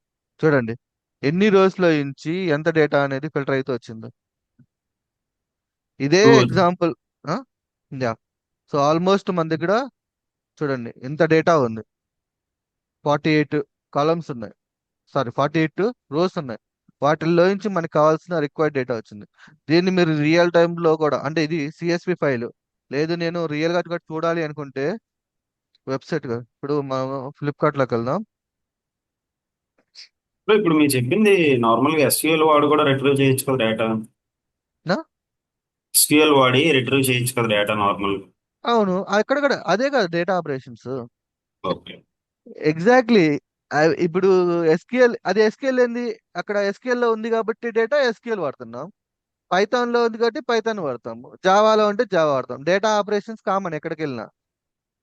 చూడండి ఎన్ని రోజులో నుంచి ఎంత డేటా అనేది ఫిల్టర్ అయితే వచ్చిందో. ఇదే True. Example. Yeah, so almost మన దగ్గర చూడండి ఎంత డేటా ఉంది. 48 కాలమ్స్ ఉన్నాయి, 48 రోస్ ఉన్నాయి. వాటిల్లో నుంచి మనకు కావాల్సిన రిక్వైర్డ్ డేటా వచ్చింది. దీన్ని మీరు రియల్ టైంలో కూడా, అంటే ఇది సిఎస్వి ఫైల్, లేదు నేను రియల్ గా కూడా చూడాలి అనుకుంటే వెబ్సైట్, ఇప్పుడు మనం ఫ్లిప్కార్ట్ లోకి వెళ్దాం. ఇప్పుడు మీరు చెప్పింది నార్మల్ గా ఎస్క్యూఎల్ వాడు కూడా రిట్రీవ్ చేయొచ్చు కదా డేటా. నా ఎస్క్యూఎల్ వాడి రిట్రీవ్ చేయొచ్చు కదా డేటా నార్మల్. అవును, అక్కడ కూడా అదే కదా డేటా ఆపరేషన్స్. ఓకే. ఎగ్జాక్ట్లీ. ఇప్పుడు ఎస్క్యూఎల్, అది ఎస్క్యూఎల్ ఏంది, అక్కడ ఎస్క్యూఎల్ లో ఉంది కాబట్టి డేటా ఎస్క్యూఎల్ వాడుతున్నాం, పైథాన్ లో ఉంది కాబట్టి పైథాన్ వాడతాము, జావాలో ఉంటే జావా వాడతాం. డేటా ఆపరేషన్స్ కామన్ ఎక్కడికి వెళ్ళినా.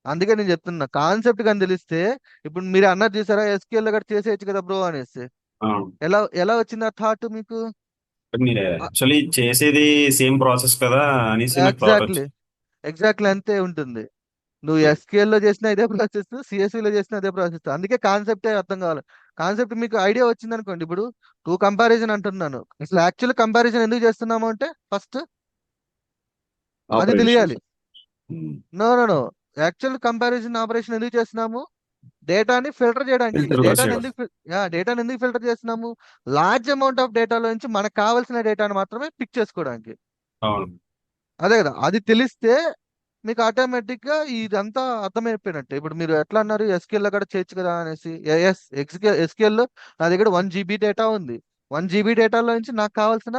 అందుకే నేను చెప్తున్నా, కాన్సెప్ట్ కానీ తెలిస్తే, ఇప్పుడు మీరు అన్నది చూసారా ఎస్క్యూఎల్ కూడా చేసేయచ్చు కదా బ్రో అనేసి. ఎలా ఎలా వచ్చింది ఆ థాట్ మీకు? మీరు యాక్చువల్లీ చేసేది సేమ్ ప్రాసెస్ కదా అనేసి నాకు థాట్ ఎగ్జాక్ట్లీ, వచ్చింది. ఎగ్జాక్ట్లీ అంతే ఉంటుంది. నువ్వు ఎస్క్యూఎల్ లో చేసిన ఇదే ప్రాసెస్, సిఎస్వి లో చేసిన అదే ప్రాసెస్. అందుకే కాన్సెప్టే అర్థం కావాలి. కాన్సెప్ట్ మీకు ఐడియా వచ్చింది అనుకోండి, ఇప్పుడు కంపారిజన్ అంటున్నాను, అసలు యాక్చువల్ కంపారిజన్ ఎందుకు చేస్తున్నాము అంటే ఫస్ట్ అది Operations. తెలియాలి. Hmm. No no no, actual comparison operation ఎందుకు చేస్తున్నాము? డేటాని ఫిల్టర్ చేయడానికి. Filter డేటాని చేయడం. ఎందుకు ఫిల్టర్ చేస్తున్నాము? లార్జ్ అమౌంట్ ఆఫ్ డేటాలో నుంచి మనకు కావాల్సిన డేటాను మాత్రమే పిక్ చేసుకోవడానికి. అవును. అదే కదా, అది తెలిస్తే మీకు ఆటోమేటిక్ గా ఇదంతా అర్థమైపోయినట్టే. ఇప్పుడు మీరు ఎట్లా అన్నారు ఎస్క్యూఎల్ లో కూడా చేయొచ్చు కదా అనేసి. ఎస్క్యూఎల్ లో నా దగ్గర 1 GB డేటా ఉంది, 1 GB డేటాలో నుంచి నాకు కావాల్సిన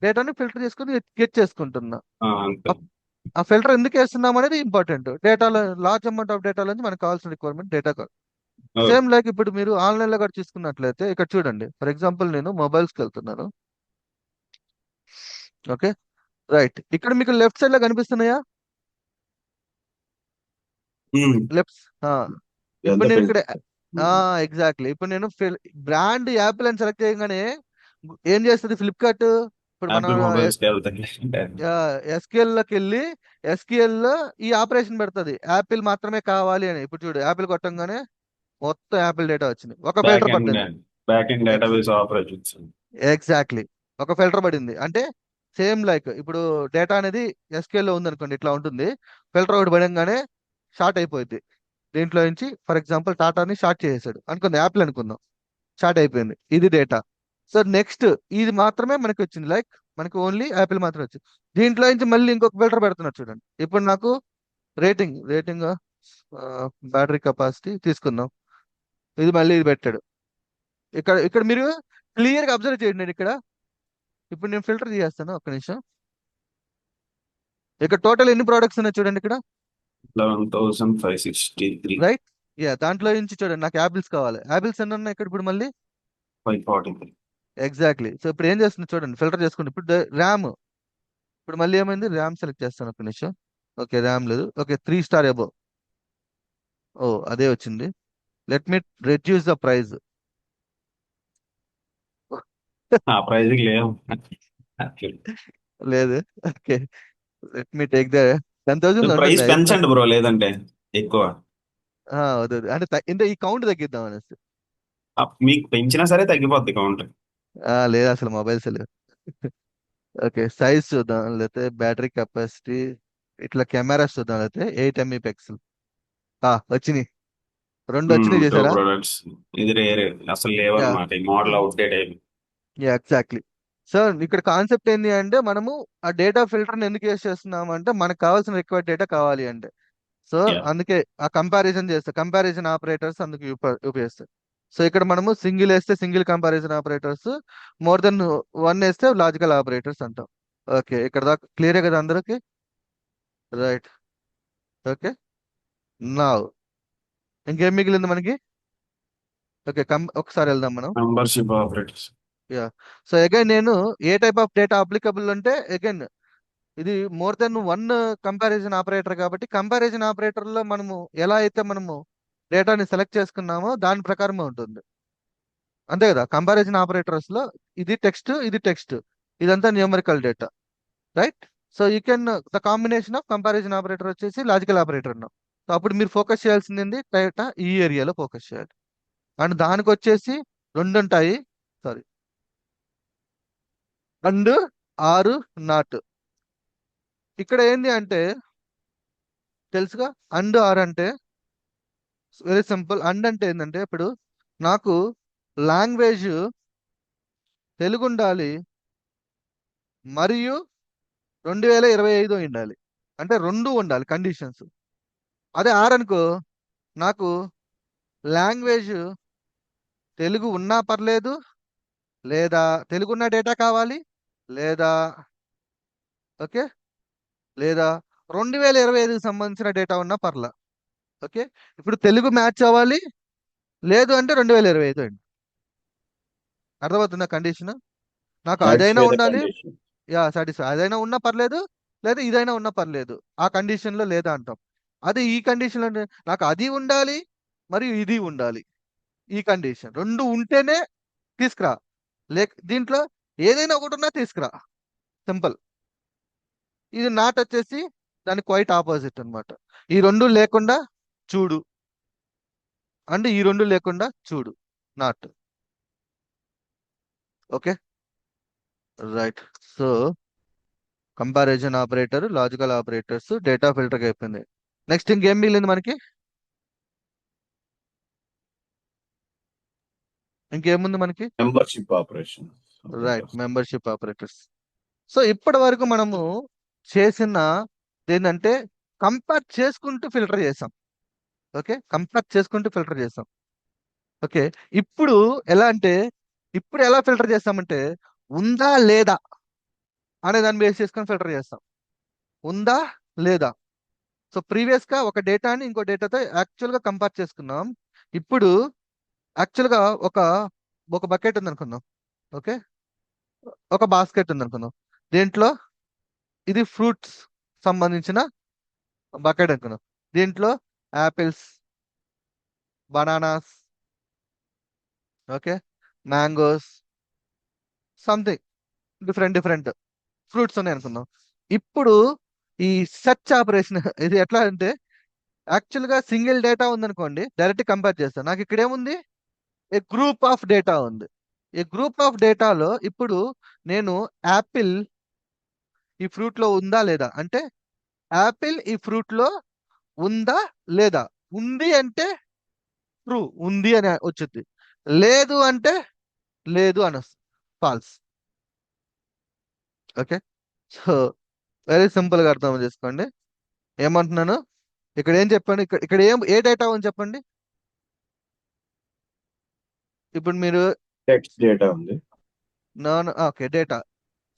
డేటాని ఫిల్టర్ చేసుకుని గెట్ చేసుకుంటున్నా. అంతే. ఆ ఫిల్టర్ ఎందుకు వేస్తున్నాం అనేది ఇంపార్టెంట్. డేటాలో లార్జ్ అమౌంట్ ఆఫ్ డేటాలో నుంచి మనకు కావాల్సిన రిక్వైర్మెంట్ డేటా కాదు. సేమ్ లైక్ ఇప్పుడు మీరు ఆన్లైన్ లో కూడా చూసుకున్నట్లయితే, ఇక్కడ చూడండి ఫర్ ఎగ్జాంపుల్ నేను మొబైల్స్కి వెళ్తున్నాను. ఓకే, రైట్, ఇక్కడ మీకు లెఫ్ట్ సైడ్ లో కనిపిస్తున్నాయా లెఫ్ట్ ఎంత ఇప్పుడు నేను ఇక్కడ పెంచుతుంది? ఎగ్జాక్ట్లీ ఇప్పుడు నేను బ్రాండ్ యాపిల్ అని సెలెక్ట్ చేయగానే ఏం చేస్తుంది ఫ్లిప్కార్ట్? ఇప్పుడు మనం యాపిల్ మొబైల్స్కి వెళ్తాయి. ఎస్క్యూఎల్ లోకి వెళ్ళి ఎస్క్యూఎల్ లో ఈ ఆపరేషన్ పెడుతుంది యాపిల్ మాత్రమే కావాలి అని. ఇప్పుడు చూడు యాపిల్ కొట్టంగానే మొత్తం యాపిల్ డేటా వచ్చింది, ఒక బ్యాక్ ఫిల్టర్ ఎండ్ పడింది. Back end database operations. Exactly ఒక ఫిల్టర్ పడింది అంటే సేమ్ లైక్ ఇప్పుడు డేటా అనేది ఎస్క్యూఎల్ లో ఉంది అనుకోండి, ఇట్లా ఉంటుంది. ఫిల్టర్ ఒకటి పడంగానే షార్ట్ అయిపోయింది. దీంట్లో నుంచి ఫర్ ఎగ్జాంపుల్ టాటాని షార్ట్ చేసేసాడు అనుకుందాం, యాపిల్ అనుకుందాం, షార్ట్ అయిపోయింది. ఇది డేటా. సో నెక్స్ట్ ఇది మాత్రమే మనకి వచ్చింది, లైక్ మనకి ఓన్లీ యాపిల్ మాత్రమే వచ్చింది. దీంట్లో నుంచి మళ్ళీ ఇంకొక ఫిల్టర్ పెడుతున్నారు చూడండి. ఇప్పుడు నాకు రేటింగ్ బ్యాటరీ కెపాసిటీ తీసుకుందాం. ఇది మళ్ళీ ఇది పెట్టాడు. ఇక్కడ ఇక్కడ మీరు క్లియర్ గా అబ్జర్వ్ చేయండి. నేను ఇక్కడ ఇప్పుడు నేను ఫిల్టర్ చేస్తాను, ఒక్క నిమిషం. ఇక్కడ టోటల్ ఎన్ని ప్రోడక్ట్స్ ఉన్నాయి చూడండి ఇక్కడ, 11,563. రైట్? దాంట్లో నుంచి చూడండి నాకు యాపిల్స్ కావాలి. యాపిల్స్ ఎన్ని ఉన్నాయి ఇక్కడ ఇప్పుడు మళ్ళీ? 543. ఎగ్జాక్ట్లీ. సో ఇప్పుడు ఏం చేస్తుంది చూడండి, ఫిల్టర్ చేసుకోండి. ఇప్పుడు ర్యామ్, ఇప్పుడు మళ్ళీ ఏమైంది, ర్యామ్ సెలెక్ట్ చేస్తాను, ఒక్క నిమిషం. ఓకే ర్యామ్ లేదు, ఓకే 3 స్టార్ అబోవ్. ఓ అదే వచ్చింది. Let me reduce the price. ఆ ప్రైజ్ లేవు. లేదు, okay let me take the 10,000 price ఉంటుంది. పెంచండి బ్రో, లేదంటే ఎక్కువ. వద్దు వద్దు. అంటే ఇంత ఈ కౌంట్ తగ్గిద్దాం అనేసి. మీకు పెంచినా సరే తగ్గిపోద్ది కౌంట్. లేదు అసలు మొబైల్స్ లేవు. ఓకే సైజ్ చూద్దాం, లేకపోతే బ్యాటరీ కెపాసిటీ, ఇట్లా కెమెరాస్ చూద్దాం, లేకపోతే 8 MP పిక్సెల్. వచ్చినాయి, 2 వచ్చినాయి 2 చేశారా? ప్రొడక్ట్స్. ఇది రేర్, అసలు లేవన్నమాట. ఈ మోడల్ అవుట్డేట్ అయిపోయింది. ఎగ్జాక్ట్లీ. సో ఇక్కడ కాన్సెప్ట్ ఏంటి అంటే మనము ఆ డేటా ఫిల్టర్ని ఎందుకు యూస్ చేస్తున్నాం అంటే మనకు కావాల్సిన రిక్వైర్డ్ డేటా కావాలి అంటే. So Yeah. అందుకే ఆ కంపారిజన్ ఆపరేటర్స్ అందుకు ఉపయోగిస్తాయి. సో ఇక్కడ మనము సింగిల్ వేస్తే single comparison operators, more than 1 వేస్తే లాజికల్ ఆపరేటర్స్ అంటాం. ఓకే ఇక్కడ దాకా క్లియరే కదా అందరికి? రైట్. ఓకే నా ఇంకేం మిగిలింది మనకి? ఓకే ఒకసారి వెళ్దాం మనం. Membership operators. సో అగైన్ నేను ఏ టైప్ ఆఫ్ డేటా అప్లికబుల్ అంటే అగైన్ ఇది మోర్ దెన్ 1 కంపారిజన్ ఆపరేటర్ కాబట్టి కంపారిజన్ ఆపరేటర్ లో మనము ఎలా అయితే మనము డేటాని సెలెక్ట్ చేసుకున్నామో దాని ప్రకారమే ఉంటుంది, అంతే కదా? కంపారిజన్ ఆపరేటర్స్ లో ఇది టెక్స్ట్ ఇదంతా numerical data, right? So you can the combination of comparison operator వచ్చేసి లాజికల్ ఆపరేటర్. సో అప్పుడు మీరు ఫోకస్ చేయాల్సింది డేటా ఈ ఏరియాలో ఫోకస్ చేయాలి. అండ్ దానికి వచ్చేసి 2 ఉంటాయి, సారీ, అండ్ ఆరు నాట్. ఇక్కడ ఏంది అంటే తెలుసుగా, అండ్ ఆర్ అంటే వెరీ సింపుల్. అండ్ అంటే ఏంటంటే ఇప్పుడు నాకు లాంగ్వేజ్ తెలుగు ఉండాలి మరియు 2025 ఉండాలి, అంటే 2 ఉండాలి కండిషన్స్. అదే ఆర్ అనుకో, నాకు లాంగ్వేజ్ తెలుగు ఉన్నా పర్లేదు, లేదా తెలుగు ఉన్న డేటా కావాలి, లేదా ఓకే, లేదా 2025కి సంబంధించిన డేటా ఉన్నా పర్లా. ఓకే ఇప్పుడు తెలుగు మ్యాచ్ అవ్వాలి, లేదు అంటే 2025 అండి. అర్థమవుతుందా కండిషన్? నాకు అదైనా Satisfy the ఉండాలి, condition. సాటిస్ఫై, అదైనా ఉన్నా పర్లేదు, లేదా ఇదైనా ఉన్నా పర్లేదు, ఆ కండిషన్ లో లేదా అంటాం. అదే ఈ కండిషన్ లో నాకు అది ఉండాలి మరియు ఇది ఉండాలి, ఈ కండిషన్ 2 ఉంటేనే తీసుకురా, లేక దీంట్లో ఏదైనా ఒకటి ఉన్నా తీసుకురా, సింపుల్. ఇది నాట్ వచ్చేసి దాని క్వైట్ ఆపోజిట్ అన్నమాట. ఈ 2 లేకుండా చూడు, అండ్ ఈ 2 లేకుండా చూడు, not. Okay right. So comparison operator, logical operators, data filter అయిపోయింది. నెక్స్ట్ ఇంకేం మిగిలింది మనకి? ఇంకేముంది మనకి? Membership operations. Right, membership operators. So ఇప్పటి వరకు మనము చేసిన ఏంటంటే కంపేర్ చేసుకుంటూ ఫిల్టర్ చేసాం. ఓకే కంపేర్ చేసుకుంటూ ఫిల్టర్ చేసాం. ఓకే ఇప్పుడు ఎలా ఫిల్టర్ చేస్తామంటే ఉందా లేదా అనే దాన్ని బేస్ చేసుకొని ఫిల్టర్ చేస్తాం. ఉందా లేదా. సో ప్రీవియస్ గా ఒక డేటాని ఇంకో డేటాతో యాక్చువల్ గా కంపేర్ చేసుకున్నాం. ఇప్పుడు యాక్చువల్ గా ఒక బకెట్ ఉంది అనుకుందాం. ఓకే ఒక బాస్కెట్ ఉంది అనుకుందాం. దీంట్లో ఇది ఫ్రూట్స్ సంబంధించిన బకెట్ అనుకుందాం. దీంట్లో apples, bananas, okay, mangoes, something different fruits ఉన్నాయి అనుకుందాం. ఇప్పుడు ఈ సెర్చ్ ఆపరేషన్ ఇది ఎట్లా అంటే యాక్చువల్ గా సింగిల్ డేటా ఉందనుకోండి, డైరెక్ట్ కంపేర్ చేస్తాను. నాకు ఇక్కడ ఏముంది, ఏ గ్రూప్ ఆఫ్ డేటా ఉంది. ఈ గ్రూప్ ఆఫ్ డేటాలో ఇప్పుడు నేను యాపిల్ ఈ ఫ్రూట్ లో ఉందా లేదా అంటే, యాపిల్ ఈ ఫ్రూట్ లో ఉందా లేదా, ఉంది అంటే ట్రూ, ఉంది అని వచ్చింది, లేదు అంటే లేదు అని వస్తుంది, false. Okay, so very simple గా అర్థం చేసుకోండి ఏమంటున్నాను. ఇక్కడ ఏం చెప్పండి, ఇక్కడ ఏ డేటా ఉంది చెప్పండి. ఇప్పుడు మీరు టెక్స్ట్ డేటా ఉంది. Okay data.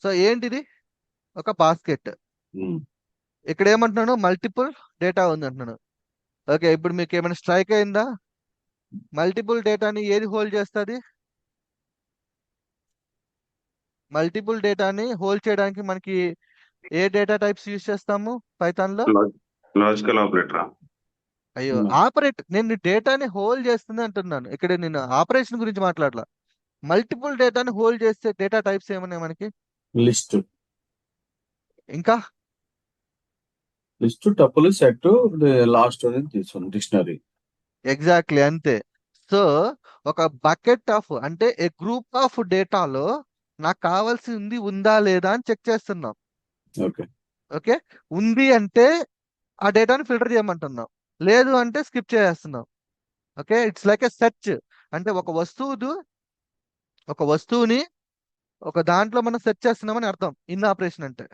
సో ఏంటిది, ఒక బాస్కెట్. ఉమ్. ఇక్కడ ఏమంటున్నాను, మల్టిపుల్ డేటా ఉంది అంటున్నాను. ఓకే, ఇప్పుడు మీకు ఏమైనా స్ట్రైక్ అయిందా, మల్టిపుల్ డేటాని ఏది హోల్డ్ చేస్తుంది? మల్టిపుల్ డేటాని హోల్డ్ చేయడానికి మనకి ఏ డేటా టైప్స్ యూజ్ చేస్తాము పైథాన్ లో? లాజికల్ ఆపరేటరా? అయ్యో, ఉమ్. నేను డేటాని హోల్డ్ చేస్తుంది అంటున్నాను, ఇక్కడ నేను ఆపరేషన్ గురించి మాట్లాడలా. మల్టిపుల్ డేటాని హోల్డ్ చేస్తే డేటా టైప్స్ ఏమన్నాయి మనకి? లిస్ట్ ఇంకా లిస్ట్ టపుల్ సెట్ లాస్ట్ అనేది తీసుకుని డిక్షనరీ. ఎగ్జాక్ట్లీ అంతే. సో ఒక బకెట్ ఆఫ్ అంటే ఏ గ్రూప్ ఆఫ్ డేటాలో నాకు కావాల్సింది ఉందా లేదా అని చెక్ చేస్తున్నాం. ఓకే. ఓకే, ఉంది అంటే ఆ డేటాని ఫిల్టర్ చేయమంటున్నాం, లేదు అంటే స్కిప్ చేసేస్తున్నాం. Okay, it's like a search. అంటే ఒక వస్తువుని ఒక దాంట్లో మనం సెర్చ్ చేస్తున్నామని అర్థం ఇన్ ఆపరేషన్ అంటే.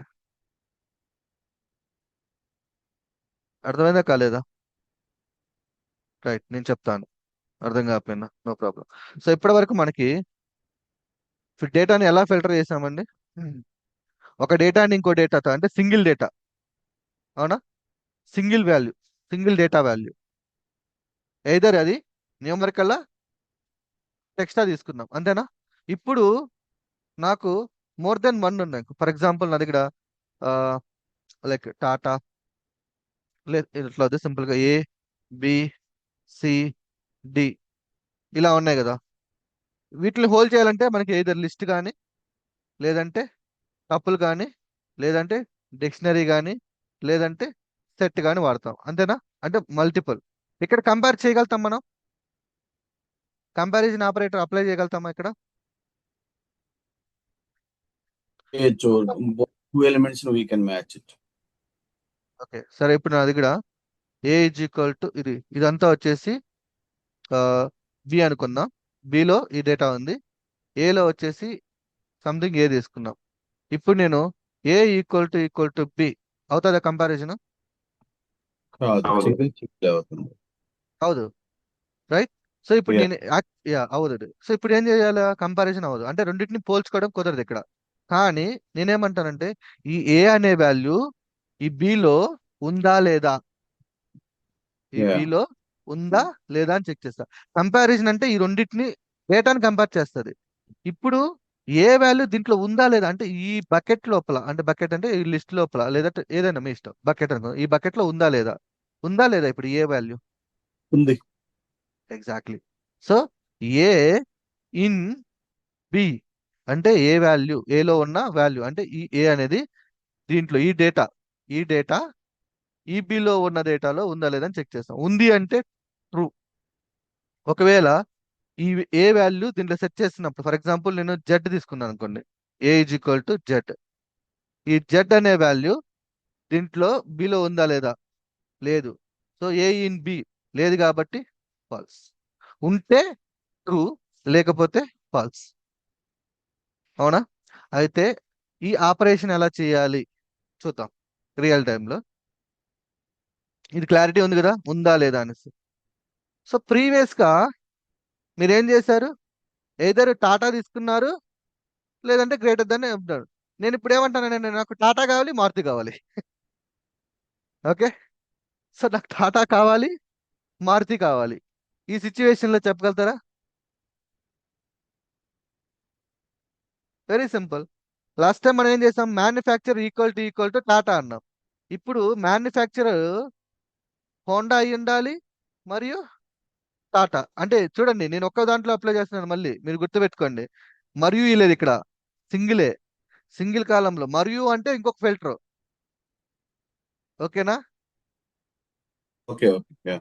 అర్థమైందా కాలేదా? రైట్, నేను చెప్తాను, అర్థం కాకపోయినా నో ప్రాబ్లం. సో ఇప్పటి వరకు మనకి డేటాని ఎలా ఫిల్టర్ చేసామండి, ఒక డేటాని ఇంకో డేటాతో, అంటే సింగిల్ డేటా, అవునా, సింగిల్ డేటా వాల్యూ, ఎయిదర్ అది న్యూమరికల్ టెక్స్టా తీసుకుందాం, అంతేనా. ఇప్పుడు నాకు మోర్ దెన్ వన్ ఉన్నాయి. ఫర్ ఎగ్జాంపుల్ నా దగ్గర లైక్ టాటా, ఇట్లా వద్దు, సింపుల్గా ఏ, బి, సి, డి ఇలా ఉన్నాయి కదా. వీటిని హోల్డ్ చేయాలంటే మనకి ఏదర్ లిస్ట్ కానీ, లేదంటే టపుల్ కానీ, లేదంటే డిక్షనరీ కానీ, లేదంటే సెట్ కానీ వాడతాం, అంతేనా. అంటే మల్టిపుల్. ఇక్కడ కంపేర్ చేయగలుగుతాం మనం, కంపారిజన్ ఆపరేటర్ అప్లై చేయగలుగుతామా ఇక్కడ? Two elements we can match it. Okay సరే, ఇప్పుడు నా దగ్గర ఏ ఈజ్ ఈక్వల్ టు ఇదంతా వచ్చేసి బి అనుకుందాం. బిలో ఈ డేటా ఉంది, ఏలో వచ్చేసి సంథింగ్ ఏ తీసుకున్నాం. ఇప్పుడు నేను ఏ ఈక్వల్ టు బి అవుతుందా కంపారిజన్? కాదు, అవును. సింగిల్ అవుతుంది. అవుదు, రైట్. సో ఇప్పుడు Yeah. నేను అవుతుంది. సో ఇప్పుడు ఏం చేయాలి, కంపారిజన్ అవ్వదు, అంటే రెండింటిని పోల్చుకోవడం కుదరదు ఇక్కడ. కానీ నేనేమంటానంటే ఈ ఏ అనే వాల్యూ ఈ బిలో ఉందా లేదా, ఈ Yeah. బిలో ఉందా లేదా అని చెక్ చేస్తా. కంపారిజన్ అంటే ఈ రెండింటిని డేటాని కంపేర్ చేస్తుంది. ఇప్పుడు ఏ వాల్యూ దీంట్లో ఉందా లేదా అంటే ఈ బకెట్ లోపల, అంటే బకెట్ అంటే ఈ లిస్ట్ లోపల, లేదంటే ఏదైనా మీ ఇష్టం, బకెట్ అనుకో, ఈ బకెట్ లో ఉందా లేదా ఇప్పుడు ఏ వాల్యూ ఉంది. Exactly. So a in b అంటే ఏ వాల్యూ, ఏలో ఉన్న వాల్యూ అంటే ఈ ఏ అనేది దీంట్లో ఈ డేటా ఈ బిలో ఉన్న డేటాలో ఉందా లేదా అని చెక్ చేస్తాం. ఉంది అంటే ట్రూ. ఒకవేళ ఈ ఏ వాల్యూ దీంట్లో సెట్ చేసినప్పుడు, ఫర్ ఎగ్జాంపుల్ నేను జెడ్ తీసుకున్నాను అనుకోండి, ఏ ఈజ్ ఈక్వల్ టు జెడ్, ఈ జెడ్ అనే వాల్యూ దీంట్లో బిలో ఉందా లేదా, లేదు. సో ఏ ఇన్ బి లేదు కాబట్టి ఫాల్స్, ఉంటే ట్రూ, లేకపోతే ఫాల్స్, అవునా. అయితే ఈ ఆపరేషన్ ఎలా చేయాలి చూద్దాం రియల్ టైంలో. ఇది క్లారిటీ ఉంది కదా, ఉందా లేదా అనేసి. సో ప్రీవియస్గా మీరు ఏం చేశారు, ఏదర్ టాటా తీసుకున్నారు, లేదంటే గ్రేటర్ దాన్ చెప్తారు. నేను ఇప్పుడు ఏమంటాను, నాకు టాటా కావాలి, మారుతి కావాలి. ఓకే, సో నాకు టాటా కావాలి, మారుతి కావాలి. ఈ సిచ్యువేషన్లో చెప్పగలుగుతారా? Very simple. లాస్ట్ టైం మనం ఏం చేసాం, మ్యానుఫ్యాక్చర్ ఈక్వల్ టు టాటా అన్నాం. ఇప్పుడు మ్యానుఫ్యాక్చరర్ హోండా అయి ఉండాలి మరియు టాటా. అంటే చూడండి, నేను ఒక్క దాంట్లో అప్లై చేస్తున్నాను, మళ్ళీ మీరు గుర్తుపెట్టుకోండి. మరియు లేదు ఇక్కడ, సింగిలే, సింగిల్ కాలంలో మరియు అంటే ఇంకొక ఫిల్టర్. ఓకేనా? ఓకే ఓకే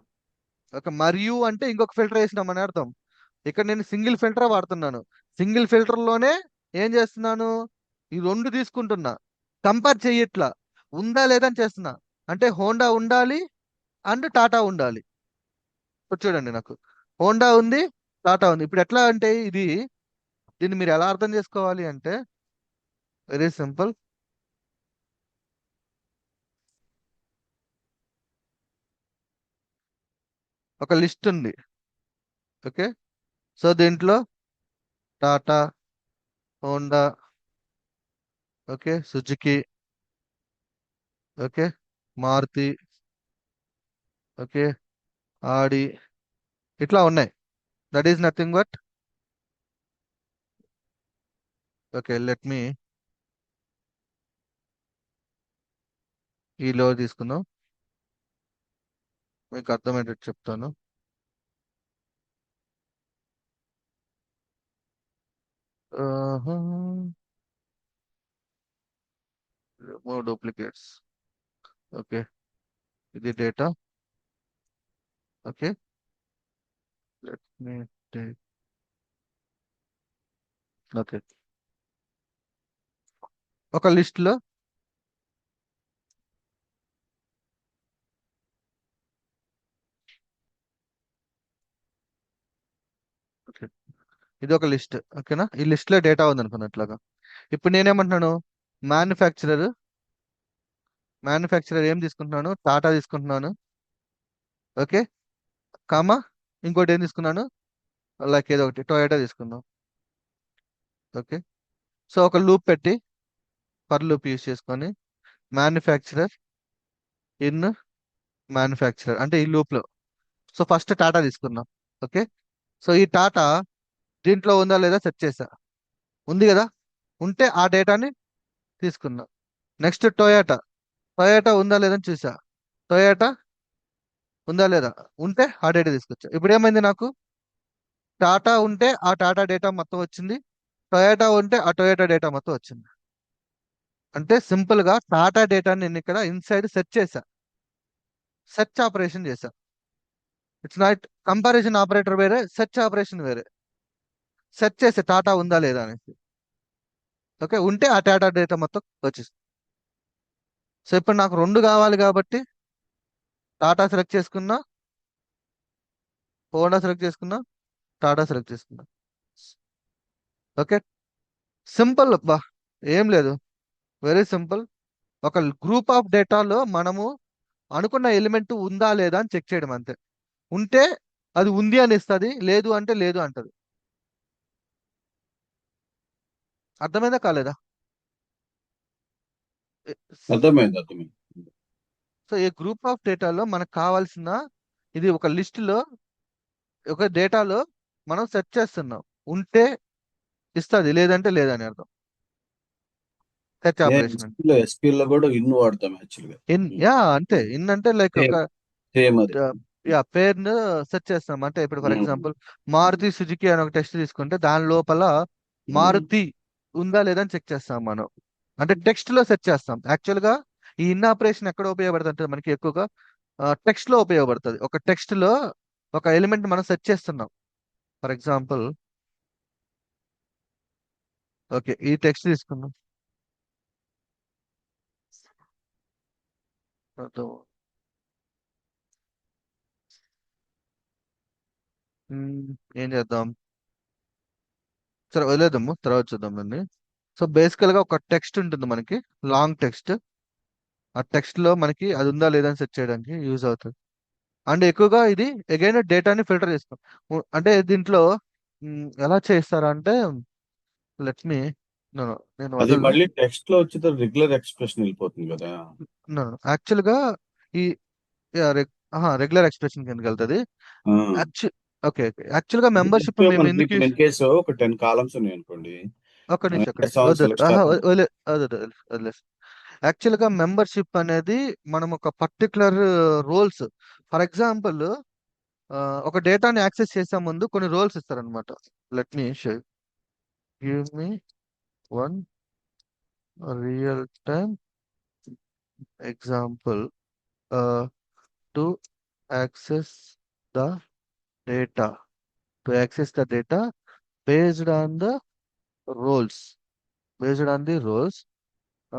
ఒక మరియు అంటే ఇంకొక ఫిల్టర్ వేసినామని అర్థం. ఇక్కడ నేను సింగిల్ ఫిల్టర్ వాడుతున్నాను. సింగిల్ ఫిల్టర్ లోనే ఏం చేస్తున్నాను, ఈ రెండు తీసుకుంటున్నా, కంపేర్ చెయ్యట్లా, ఉందా లేదా అని చేస్తున్నా. అంటే హోండా ఉండాలి అండ్ టాటా ఉండాలి. ఇప్పుడు చూడండి, నాకు హోండా ఉంది, టాటా ఉంది. ఇప్పుడు ఎట్లా అంటే దీన్ని మీరు ఎలా అర్థం చేసుకోవాలి అంటే వెరీ సింపుల్. ఒక లిస్ట్ ఉంది. ఓకే, సో దీంట్లో Tata, Honda, okay, Suzuki, okay, Maruti, okay, Audi, ఇట్లా ఉన్నాయి. That is nothing but, okay, let me ఈలో తీసుకుందాం, మీకు అర్థమయ్యేటట్టు చెప్తాను. Remove duplicates. ఓకే, ఇది data. Okay, let me take. Okay, ఒక లిస్ట్ లో ఓకే, ఇది ఒక లిస్ట్. ఓకేనా? ఈ లిస్ట్ లో డేటా ఉంది అనుకున్నట్లాగా. ఇప్పుడు నేనేమంటున్నాను, మ్యానుఫ్యాక్చరర్ మ్యానుఫ్యాక్చరర్ ఏం తీసుకుంటున్నాను, టాటా తీసుకుంటున్నాను. ఓకే, కామా ఇంకోటి ఏం తీసుకున్నాను, లైక్ ఏదో ఒకటి టొయోటా తీసుకుందాం. ఓకే, సో ఒక లూప్ పెట్టి, ఫర్ లూప్ యూస్ చేసుకొని, మ్యానుఫ్యాక్చరర్ ఇన్ మ్యానుఫ్యాక్చరర్ అంటే ఈ లూప్ లో. సో ఫస్ట్ టాటా తీసుకున్నాం. ఓకే, సో ఈ టాటా దీంట్లో ఉందా లేదా సెర్చ్ చేసా, ఉంది కదా, ఉంటే ఆ డేటాని తీసుకున్నా. నెక్స్ట్ టొయోటా, టొయోటా ఉందా లేదని చూసా, టొయోటా ఉందా లేదా, ఉంటే ఆ డేటా తీసుకొచ్చా. ఇప్పుడు ఏమైంది, నాకు టాటా ఉంటే ఆ టాటా డేటా మొత్తం వచ్చింది, టొయోటా ఉంటే ఆ టొయోటా డేటా మొత్తం వచ్చింది. అంటే సింపుల్ గా టాటా డేటాని నేను ఇక్కడ ఇన్సైడ్ సెర్చ్ చేశా, సెర్చ్ ఆపరేషన్ చేశా. ఇట్స్ నాట్ కంపారిజన్ ఆపరేటర్ వేరే, సెర్చ్ ఆపరేషన్ వేరే. సెర్చ్ చేసే టాటా ఉందా లేదా అనేసి. ఓకే, ఉంటే ఆ టాటా డేటా మొత్తం వచ్చేసింది. సో ఇప్పుడు నాకు రెండు కావాలి కాబట్టి టాటా సెలెక్ట్ చేసుకున్నా, హోండా సెలెక్ట్ చేసుకున్నా, టాటా సెలెక్ట్ చేసుకున్నా. ఓకే, సింపుల్ బా, ఏం లేదు, వెరీ సింపుల్. ఒక గ్రూప్ ఆఫ్ డేటాలో మనము అనుకున్న ఎలిమెంట్ ఉందా లేదా అని చెక్ చేయడం అంతే. ఉంటే అది ఉంది అని ఇస్తుంది, లేదు అంటే లేదు అంటది. అర్థమైందా కాలేదా? అర్థమైంది అర్థమైంది. సో ఈ గ్రూప్ ఆఫ్ డేటాలో మనకు కావాల్సిన, ఇది ఒక లిస్ట్ లో, ఒక డేటాలో మనం సెర్చ్ చేస్తున్నాం, ఉంటే ఇస్తుంది, లేదంటే లేదని అర్థం. సెర్చ్ ఆపరేషన్ అంటే ఎస్క్యూఎల్ లో కూడా ఇన్ వాడతాం యాక్చువల్గా. యా అంతే. ఇన్ అంటే లైక్ ఒక సేమ్ అది. యా పేరును సెర్చ్ చేస్తాం. అంటే ఇప్పుడు ఫర్ ఎగ్జాంపుల్ మారుతి సుజుకి అని ఒక టెక్స్ట్ తీసుకుంటే దాని లోపల మారుతి ఉందా లేదా అని చెక్ చేస్తాం మనం. అంటే టెక్స్ట్ లో సెర్చ్ చేస్తాం. యాక్చువల్ గా ఈ ఇన్ ఆపరేషన్ ఎక్కడ ఉపయోగపడుతుంది అంటే మనకి ఎక్కువగా టెక్స్ట్ లో ఉపయోగపడుతుంది. ఒక టెక్స్ట్ లో ఒక ఎలిమెంట్ మనం సెర్చ్ చేస్తున్నాం. ఫర్ ఎగ్జాంపుల్ ఓకే, ఈ టెక్స్ట్ తీసుకున్నాం. ఏం చేద్దాం, సరే వదిలేద్దాము, తర్వాత చూద్దాం దాన్ని. సో బేసికల్ గా ఒక టెక్స్ట్ ఉంటుంది మనకి, లాంగ్ టెక్స్ట్. ఆ టెక్స్ట్ లో మనకి అది ఉందా లేదా అని సెర్చ్ చేయడానికి యూజ్ అవుతుంది. అండ్ ఎక్కువగా ఇది అగైన్ డేటాని ఫిల్టర్ చేస్తాం. అంటే దీంట్లో ఎలా చేస్తారా అంటే, లెట్ మీ నేను అది వదలను. మళ్ళీ టెక్స్ట్ లో వచ్చి రెగ్యులర్ ఎక్స్ప్రెషన్ వెళ్ళిపోతుంది కదా. యాక్చువల్ గా ఈ రెగ్యులర్ ఎక్స్ప్రెషన్ కిందకి వెళ్తుంది. ఓకే ఓకే, యాక్చువల్ గా మెంబర్షిప్ మేము ఎందుకు ఇప్పుడు ఇన్ కేసు ఒక 10 కాలమ్స్ ఉన్నాయి అనుకోండి. ఒక్క నిమిషం Yes, all select star. వదిలేసి యాక్చువల్గా మెంబర్షిప్ అనేది మనం ఒక పర్టికులర్ రోల్స్, ఫర్ ఎగ్జాంపుల్ ఒక డేటాని యాక్సెస్ చేసే ముందు కొన్ని రోల్స్ ఇస్తారనమాట. Let me show, give me one real time example to access the data, based on the roles,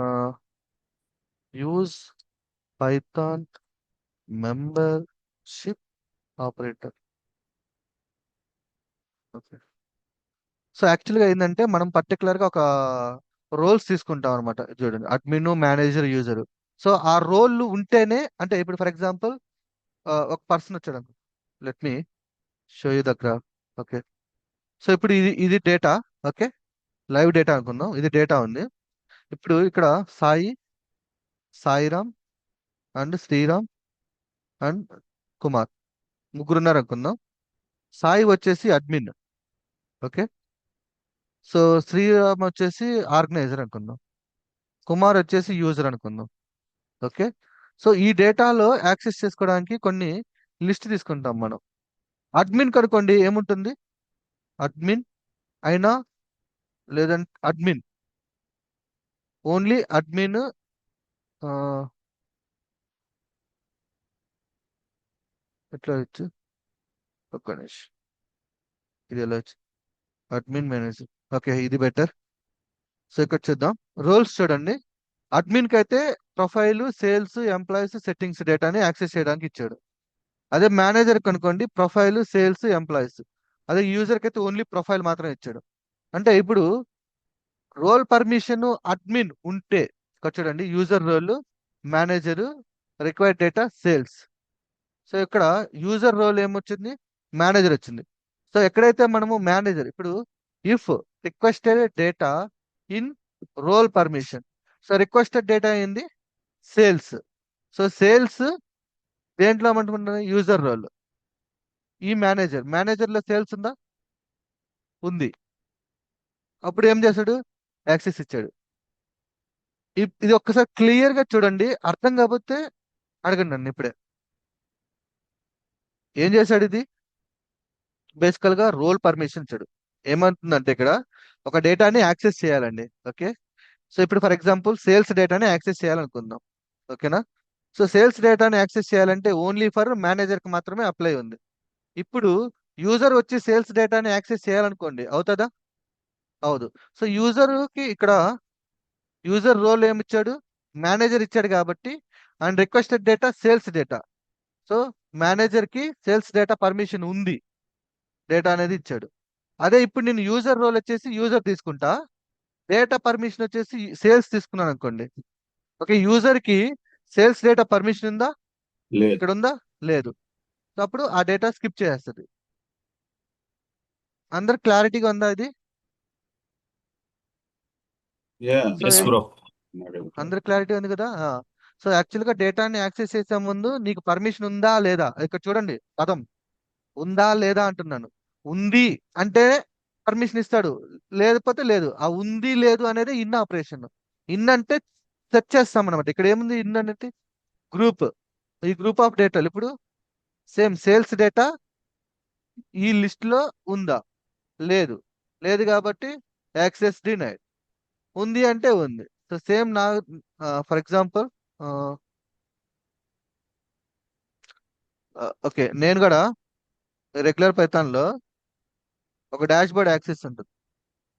uh, use Python membership operator. Okay. So యాక్చువల్గా ఏంటంటే మనం పర్టికులర్గా ఒక రోల్స్ తీసుకుంటాం అనమాట. చూడండి, అడ్మిన్, మేనేజర్, యూజర్. సో ఆ రోల్ ఉంటేనే, అంటే ఇప్పుడు ఫర్ ఎగ్జాంపుల్ ఒక పర్సన్ వచ్చాడు అనుకో, let me show you the graph. Okay. So ఇప్పుడు ఇది డేటా. ఓకే, లైవ్ డేటా అనుకుందాం. ఇది డేటా ఉంది. ఇప్పుడు ఇక్కడ సాయిరామ్ అండ్ శ్రీరామ్ అండ్ కుమార్ ముగ్గురు ఉన్నారు అనుకుందాం. సాయి వచ్చేసి అడ్మిన్. ఓకే. సో శ్రీరామ్ వచ్చేసి ఆర్గనైజర్ అనుకుందాం. కుమార్ వచ్చేసి యూజర్ అనుకుందాం. ఓకే. సో ఈ డేటాలో యాక్సెస్ చేసుకోవడానికి కొన్ని లిస్ట్ తీసుకుంటాం మనం. అడ్మిన్ కనుకోండి ఏముంటుంది, అడ్మిన్ అయినా లేదంటే అడ్మిన్, ఓన్లీ అడ్మిన్. ఎట్లా వచ్చు, ఒక్క నిమిషం, ఇది ఎలా వచ్చు, అడ్మిన్ మేనేజర్. ఓకే, ఇది బెటర్. సో ఇక్కడ చూద్దాం, రోల్స్ చూడండి. అడ్మిన్ కి అయితే ప్రొఫైల్, సేల్స్, ఎంప్లాయీస్, సెట్టింగ్స్ డేటాని యాక్సెస్ చేయడానికి ఇచ్చాడు. అదే మేనేజర్ కనుకోండి ప్రొఫైల్, సేల్స్, ఎంప్లాయీస్. అదే యూజర్ కి అయితే ఓన్లీ ప్రొఫైల్ మాత్రం ఇచ్చాడు. అంటే ఇప్పుడు రోల్ పర్మిషన్ అడ్మిన్ ఉంటే ఇక్కడ చూడండి, user role, manager, required data, sales. So ఇక్కడ యూజర్ రోల్ ఏమొచ్చింది, మేనేజర్ వచ్చింది. సో ఎక్కడైతే మనము మేనేజర్, ఇప్పుడు if requested data in role permission, so requested data ఏంది, సేల్స్. సో సేల్స్ దేంట్లో ఏమంటున్నాను, యూజర్ రోల్. ఈ మేనేజర్ లో సేల్స్ ఉందా, ఉంది. అప్పుడు ఏం చేశాడు, యాక్సెస్ ఇచ్చాడు. ఇది ఒక్కసారి క్లియర్ గా చూడండి, అర్థం కాకపోతే అడగండి నన్ను ఇప్పుడే. ఏం చేశాడు, ఇది బేసికల్ గా రోల్ పర్మిషన్ ఇచ్చాడు. ఏమంటుందంటే ఇక్కడ ఒక డేటాని యాక్సెస్ చేయాలండి. ఓకే. సో ఇప్పుడు ఫర్ ఎగ్జాంపుల్ సేల్స్ డేటాని యాక్సెస్ చేయాలనుకుందాం. ఓకేనా. సో సేల్స్ డేటాని యాక్సెస్ చేయాలంటే ఓన్లీ ఫర్ మేనేజర్ కి మాత్రమే అప్లై ఉంది. ఇప్పుడు యూజర్ వచ్చి సేల్స్ డేటాని యాక్సెస్ చేయాలనుకోండి, అవుతుందా, అవదు. సో యూజర్ కి ఇక్కడ యూజర్ రోల్ ఏమిచ్చాడు, మేనేజర్ ఇచ్చాడు కాబట్టి, and requested data sales data. So manager కి సేల్స్ డేటా పర్మిషన్ ఉంది, డేటా అనేది ఇచ్చాడు. అదే ఇప్పుడు నేను యూజర్ రోల్ వచ్చేసి యూజర్ తీసుకుంటా, డేటా పర్మిషన్ వచ్చేసి సేల్స్ తీసుకున్నాను అనుకోండి. ఓకే, యూజర్ కి సేల్స్ డేటా పర్మిషన్ ఉందా, లేదు. ఇక్కడ ఉందా, లేదు. సో అప్పుడు ఆ డేటా స్కిప్ చేస్తుంది. అందరు క్లారిటీగా ఉందా ఇది? So yes bro. అందరు క్లారిటీ ఉంది కదా. సో యాక్చువల్ గా డేటాని యాక్సెస్ చేసే ముందు నీకు పర్మిషన్ ఉందా లేదా, ఇక్కడ చూడండి పదం ఉందా లేదా అంటున్నాను. ఉంది అంటే పర్మిషన్ ఇస్తాడు, లేకపోతే లేదు. ఆ ఉంది లేదు అనేది ఇన్ ఆపరేషన్. ఇన్ అంటే సెర్చ్ చేస్తాం అనమాట. ఇక్కడ ఏముంది, ఇన్ అనేది గ్రూప్, ఈ గ్రూప్ ఆఫ్ డేటాలు. ఇప్పుడు సేమ్ సేల్స్ డేటా ఈ లిస్ట్ లో ఉందా, లేదు. లేదు కాబట్టి యాక్సెస్ డినైడ్. ఉంది అంటే ఉంది. సో సేమ్ నా ఫర్ ఎగ్జాంపుల్ ఓకే, నేను కూడా రెగ్యులర్ పైథాన్ లో ఒక డాష్ బోర్డ్ యాక్సెస్ ఉంటుంది.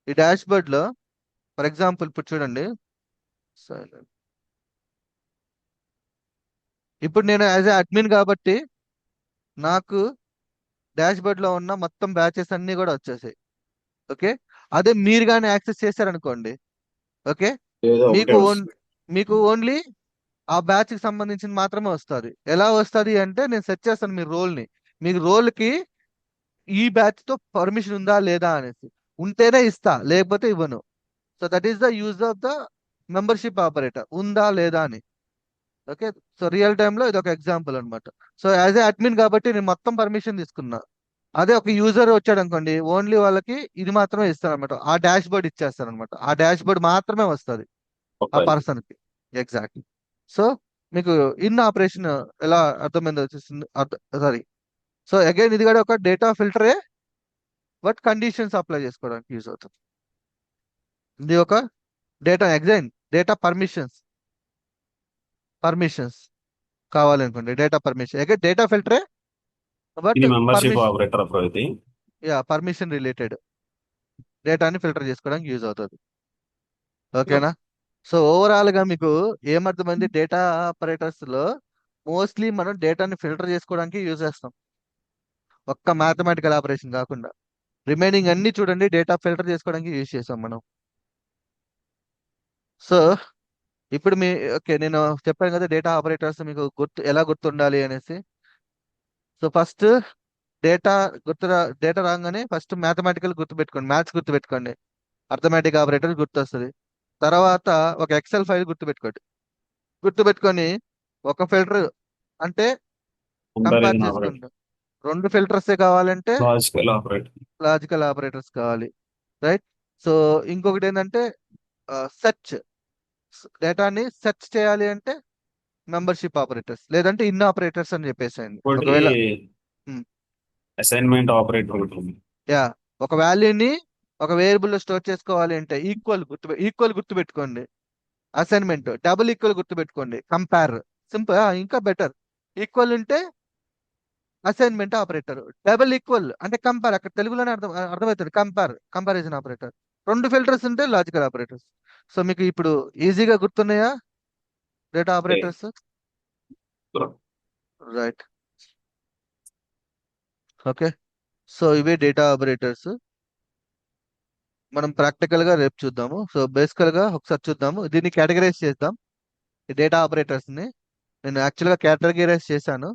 ఈ డాష్ బోర్డ్ లో ఫర్ ఎగ్జాంపుల్ ఇప్పుడు చూడండి, silent. ఇప్పుడు నేను యాజ్ ఏ అడ్మిన్ కాబట్టి నాకు డాష్ బోర్డ్ లో ఉన్న మొత్తం బ్యాచెస్ అన్ని కూడా వచ్చేసాయి. ఓకే. అదే మీరు కానీ యాక్సెస్ చేశారనుకోండి, ఓకే, ఏదో ఒకటే మీకు వస్తుంది. మీకు ఓన్లీ ఆ బ్యాచ్ కి సంబంధించింది మాత్రమే వస్తుంది. ఎలా వస్తుంది అంటే నేను సెర్చ్ చేస్తాను మీ రోల్ ని, మీకు రోల్ కి ఈ బ్యాచ్ తో పర్మిషన్ ఉందా లేదా అనేసి. ఉంటేనే ఇస్తా, లేకపోతే ఇవ్వను. So that is the use of the membership operator, ఉందా లేదా అని. ఓకే. సో రియల్ టైమ్ లో ఇది ఒక ఎగ్జాంపుల్ అనమాట. సో యాజ్ ఏ అడ్మిన్ కాబట్టి నేను మొత్తం పర్మిషన్ తీసుకున్నా. అదే ఒక యూజర్ వచ్చాడు అనుకోండి, ఓన్లీ వాళ్ళకి ఇది మాత్రమే ఇస్తాను అనమాట. ఆ డాష్ బోర్డ్ ఇచ్చేస్తాను అనమాట. ఆ డాష్ బోర్డ్ మాత్రమే వస్తుంది ఆ ప్రొఫైల్. పర్సన్ కి. ఎగ్జాక్ట్లీ. సో మీకు ఇన్ ఆపరేషన్ ఎలా అర్థమైందో వచ్చేసింది. సారీ. సో అగైన్ ఇది కూడా ఒక డేటా ఫిల్టరే, బట్ కండిషన్స్ అప్లై చేసుకోవడానికి యూజ్ అవుతుంది. ఇది ఒక డేటా ఎగ్జైన్ డేటా పర్మిషన్స్ కావాలనుకోండి, డేటా పర్మిషన్ అగైన్ డేటా ఫిల్టరే, బట్ ఇది మెంబర్షిప్ పర్మిషన్, ఆపరేటర్ అప్పుడు ఇది. పర్మిషన్ రిలేటెడ్ డేటాని ఫిల్టర్ చేసుకోవడానికి యూజ్ అవుతుంది. ఓకేనా? సో ఓవరాల్ గా మీకు ఏమర్థమైంది? డేటా ఆపరేటర్స్ లో మోస్ట్లీ మనం డేటాని ఫిల్టర్ చేసుకోవడానికి యూజ్ చేస్తాం, ఒక్క మ్యాథమెటికల్ ఆపరేషన్ కాకుండా. రిమైనింగ్ అన్ని చూడండి డేటా ఫిల్టర్ చేసుకోవడానికి యూజ్ చేసాం మనం. సో ఇప్పుడు ఓకే, నేను చెప్పాను కదా డేటా ఆపరేటర్స్ మీకు ఎలా గుర్తుండాలి అనేసి. సో ఫస్ట్ డేటా డేటా రాగానే ఫస్ట్ మ్యాథమెటికల్ గుర్తుపెట్టుకోండి, మ్యాథ్స్ గుర్తుపెట్టుకోండి, అర్థమెటిక్ ఆపరేటర్ గుర్తొస్తుంది. తర్వాత ఒక ఎక్సెల్ ఫైల్ గుర్తుపెట్టుకొని ఒక ఫిల్టర్ అంటే కంపేర్ కంపారిజన్ ఆపరేటర్, చేసుకుంటాం. 2 ఫిల్టర్సే కావాలంటే లాజికల్ ఆపరేటర్. లాజికల్ ఆపరేటర్స్ కావాలి, రైట్? సో ఇంకొకటి ఏంటంటే సెర్చ్, డేటాని సెర్చ్ చేయాలి అంటే మెంబర్షిప్ ఆపరేటర్స్, లేదంటే ఇన్ ఆపరేటర్స్ అని చెప్పేసేయండి. ఇంకోటి ఒకవేళ ఉమ్, అసైన్మెంట్ ఆపరేటర్ ఉంటుంది. యా ఒక వాల్యూని ఒక వేరియబుల్ లో స్టోర్ చేసుకోవాలి అంటే ఈక్వల్ గుర్తుపెట్టుకోండి, అసైన్మెంట్ డబుల్ ఈక్వల్ గుర్తుపెట్టుకోండి, కంపేర్ సింపుల్, ఇంకా బెటర్. ఈక్వల్ ఉంటే అసైన్మెంట్ ఆపరేటర్, డబుల్ ఈక్వల్ అంటే కంపేర్, అక్కడ తెలుగులోనే అర్థమవుతుంది, కంపారిజన్ ఆపరేటర్. 2 ఫిల్టర్స్ ఉంటే లాజికల్ ఆపరేటర్స్. సో మీకు ఇప్పుడు ఈజీగా గుర్తున్నాయా data operators? Right. Okay. So ఇవే డేటా ఆపరేటర్స్. మనం ప్రాక్టికల్ గా రేపు చూద్దాము. సో బేసికల్ గా ఒకసారి చూద్దాము, దీన్ని కేటగరైజ్ చేద్దాం. ఈ డేటా ఆపరేటర్స్ ని నేను యాక్చువల్ గా కేటగరైజ్ చేశాను.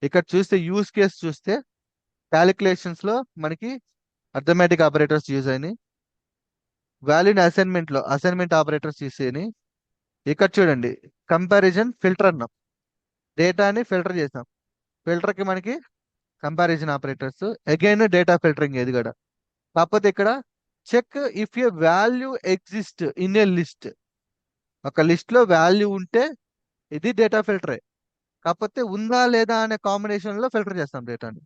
ఇక్కడ చూస్తే యూస్ కేస్ చూస్తే క్యాలిక్యులేషన్స్ లో మనకి అర్థమెటిక్ ఆపరేటర్స్ యూజ్ అయినాయి, వాల్యూని అసైన్మెంట్ ఆపరేటర్స్ యూజ్ అయినాయి. ఇక్కడ చూడండి కంపారిజన్ ఫిల్టర్ అన్నాం, డేటాని ఫిల్టర్ చేసాం, ఫిల్టర్ కి మనకి comparison operators, again data filtering ఇది కూడా. కాకపోతే ఇక్కడ check if a value exist in a list, ఒక లిస్ట్ లో వాల్యూ ఉంటే ఇది డేటా ఫిల్టరే, కాకపోతే ఉందా లేదా అనే కాంబినేషన్ లో ఫిల్టర్ చేస్తాం డేటాని.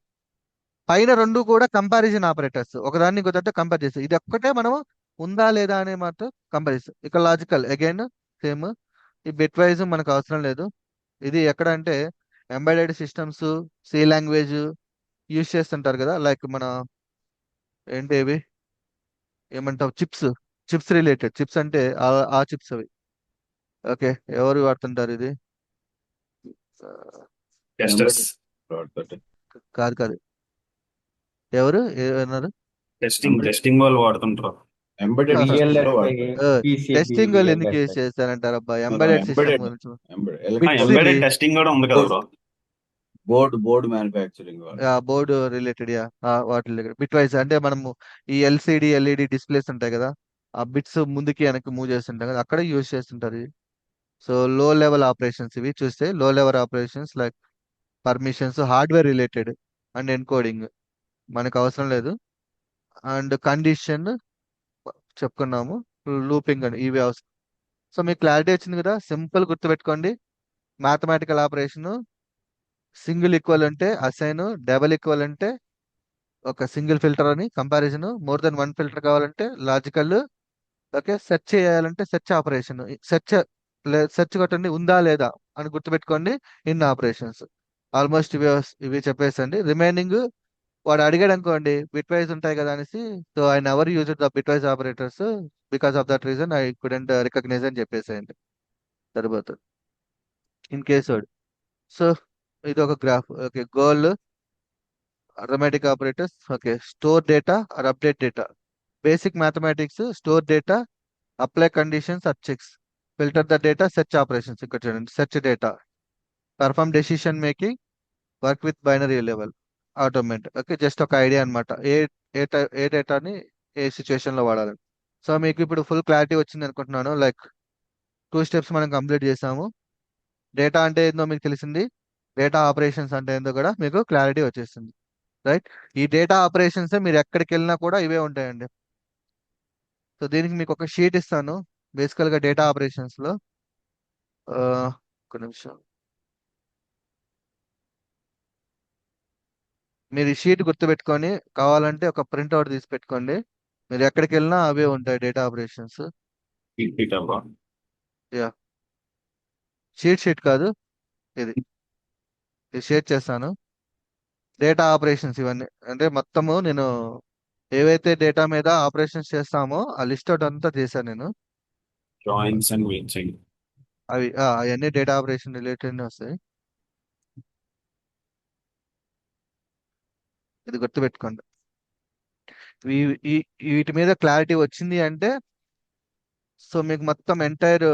పైన 2 కూడా కంపారిజన్ ఆపరేటర్స్, ఒకదాన్ని ఇంకొకటి కంపేర్ చేస్తాం. ఇది ఒక్కటే మనం ఉందా లేదా అనే మాత్రం కంపేర్ చేస్తాం. ఇక లాజికల్ అగైన్ సేమ్, ఈ బిట్ వైజ్ మనకు అవసరం లేదు. ఇది ఎక్కడ అంటే embedded systems, C language use చేస్తుంటారు కదా, లైక్ మన ఏంటి ఇవి ఏమంటావు, చిప్స్ రిలేటెడ్, చిప్స్ అంటే ఆ చిప్స్ అవి. ఓకే, ఎవరు వాడుతుంటారు ఇది? టెస్టర్స్, కాదు, ఎవరు ఏమన్నారు? టెస్టింగ్ వాళ్ళు వాడుతుంటారు. ఎంబెడెడ్ టెస్టింగ్ వాళ్ళు ఎందుకు యూజ్ చేస్తారంటారు అబ్బా, ఎంబెడెడ్ సిస్టమ్ గురించి. ఎంబెడెడ్ టెస్టింగ్ కూడా ఉంది కదా bro. Board manufacturing board related, వాటి రిలేటెడ్ బిట్ వైజ్ అంటే మనము ఈ ఎల్సిడి ఎల్ఈడి డిస్ప్లేస్ ఉంటాయి కదా, ఆ బిట్స్ ముందుకి వెనక్కి మూవ్ చేస్తుంటాం కదా, అక్కడ యూజ్ చేస్తుంటారు ఇవి. సో లో లెవెల్ ఆపరేషన్స్ ఇవి చూస్తే, లో level operations like permissions, hardware related and encoding మనకు అవసరం లేదు. అండ్ కండిషన్ చెప్పుకున్నాము, లూపింగ్ అని ఇవి అవసరం. సో మీకు క్లారిటీ వచ్చింది కదా, సింపుల్ గుర్తుపెట్టుకోండి. మ్యాథమెటికల్ ఆపరేషన్ సింగిల్ ఈక్వల్ అంటే అసైన్, డబల్ ఈక్వల్ అంటే ఒక సింగిల్ ఫిల్టర్ అని, కంపారిజన్ మోర్ దెన్ 1 ఫిల్టర్ కావాలంటే లాజికల్. ఓకే, సెర్చ్ చేయాలంటే సెర్చ్ ఆపరేషన్, సెర్చ్ కొట్టండి ఉందా లేదా అని గుర్తుపెట్టుకోండి, ఇన్ ఆపరేషన్స్. ఆల్మోస్ట్ ఇవి చెప్పేసండి. రిమైనింగ్ వాడు అడిగాడు అనుకోండి బిట్ వైజ్ ఉంటాయి కదా అనేసి, so I never use the bitwise operators, because of that reason I couldn't recognise అని చెప్పేసేయండి సరిపోతుంది ఇన్ కేస్ వాడు. సో ఇది ఒక graph. Okay, goal arithmetic operators. Okay, store data or update data, basic mathematics, store data, apply conditions or checks, filter the data, search operations. ఇక్కడ చూడండి search data, perform decision making, work with binary level, automate. Okay, just ఒక idea అనమాట, ఏ డేటాని ఏ situation లో వాడాలి. So మీకు ఇప్పుడు full clarity వచ్చింది అనుకుంటున్నాను. లైక్ 2 స్టెప్స్ మనం కంప్లీట్ చేసాము. డేటా అంటే ఏందో మీకు తెలిసింది, డేటా ఆపరేషన్స్ అంటే ఏందో కూడా మీకు క్లారిటీ వచ్చేసింది, రైట్? ఈ డేటా ఆపరేషన్స్ మీరు ఎక్కడికి వెళ్ళినా కూడా ఇవే ఉంటాయండి. సో దీనికి మీకు ఒక షీట్ ఇస్తాను, బేసికల్ గా డేటా ఆపరేషన్స్ లో ఆ, ఒక నిమిషం. మీరు ఈ షీట్ గుర్తుపెట్టుకొని కావాలంటే ఒక ప్రింట్అవుట్ తీసి పెట్టుకోండి. మీరు ఎక్కడికి వెళ్ళినా అవే ఉంటాయి డేటా ఆపరేషన్స్. అబ్బా. యా, షీట్ కాదు, ఇది ఇది షేర్ చేస్తాను. డేటా ఆపరేషన్స్ ఇవన్నీ అంటే మొత్తము నేను ఏవైతే డేటా మీద ఆపరేషన్స్ చేస్తామో ఆ లిస్ట్ అవుట్ అంతా చేశాను నేను. Joins and matching. అవన్నీ డేటా ఆపరేషన్ రిలేటెడ్ వస్తాయి. ఇది గుర్తుపెట్టుకోండి. ఈ- ఈ- వీటి మీద క్లారిటీ వచ్చింది అంటే సో మీకు మొత్తం ఎంటైర్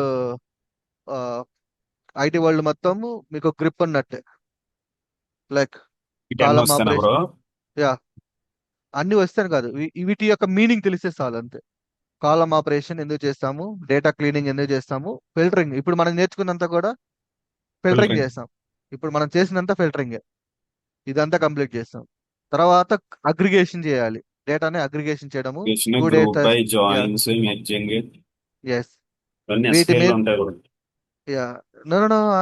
ఐటీ వరల్డ్ మొత్తము మీకు గ్రిప్ ఉన్నట్టే. లైక్ ఈ 10 కాలం వస్తానా బ్రో? ఆపరేషన్, యా, అన్ని వస్తాను కాదు, వీటి యొక్క మీనింగ్ తెలిస్తే చాలు అంతే. కాలం ఆపరేషన్ ఎందుకు చేస్తాము, డేటా క్లీనింగ్ ఎందుకు చేస్తాము, ఫిల్టరింగ్ ఇప్పుడు మనం నేర్చుకున్నంత కూడా ఫిల్టరింగ్ ఫిల్టరింగ్. చేస్తాం. ఇప్పుడు మనం చేసినంత ఫిల్టరింగ్, ఇదంతా కంప్లీట్ చేస్తాం. తర్వాత అగ్రిగేషన్ చేయాలి, డేటాని అగ్రిగేషన్ చేయడము. To group data, by yeah, joins matching yes. ఇవన్నీ వీటి SQL మీద, లో ఉంటాయి బ్రో. యా, నో ఆ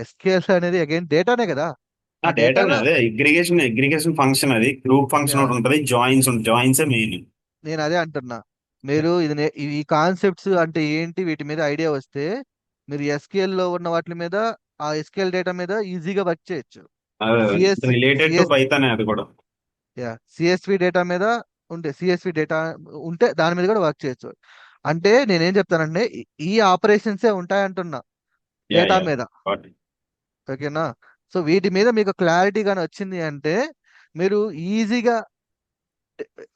ఎస్కేఎల్ అనేది అగైన్ డేటానే కదా. ఆ ఆ డేటానే డేటాలో, అదే అగ్రిగేషన్ ఫంక్షన్, అది గ్రూప్ ఫంక్షన్ యా, ఒకటి ఉంటుంది, జాయిన్స్ మెయిన్. నేను అదే అంటున్నా. మీరు ఈ కాన్సెప్ట్స్ అంటే ఏంటి వీటి మీద ఐడియా వస్తే మీరు ఎస్కేఎల్ లో ఉన్న వాటి మీద, ఆ ఎస్కేఎల్ డేటా మీద ఈజీగా వర్క్ చేయొచ్చు. అదే CS related to CS Python అది కూడా. యా, సిఎస్వి డేటా మీద సిఎస్వి డేటా ఉంటే దాని మీద కూడా వర్క్ చేయొచ్చు. అంటే నేనేం చెప్తానంటే ఈ ఆపరేషన్సే ఉంటాయంటున్నా యా డేటా యా. మీద. ఓకేనా? సో వీటి మీద మీకు క్లారిటీ కానీ వచ్చింది అంటే మీరు ఈజీగా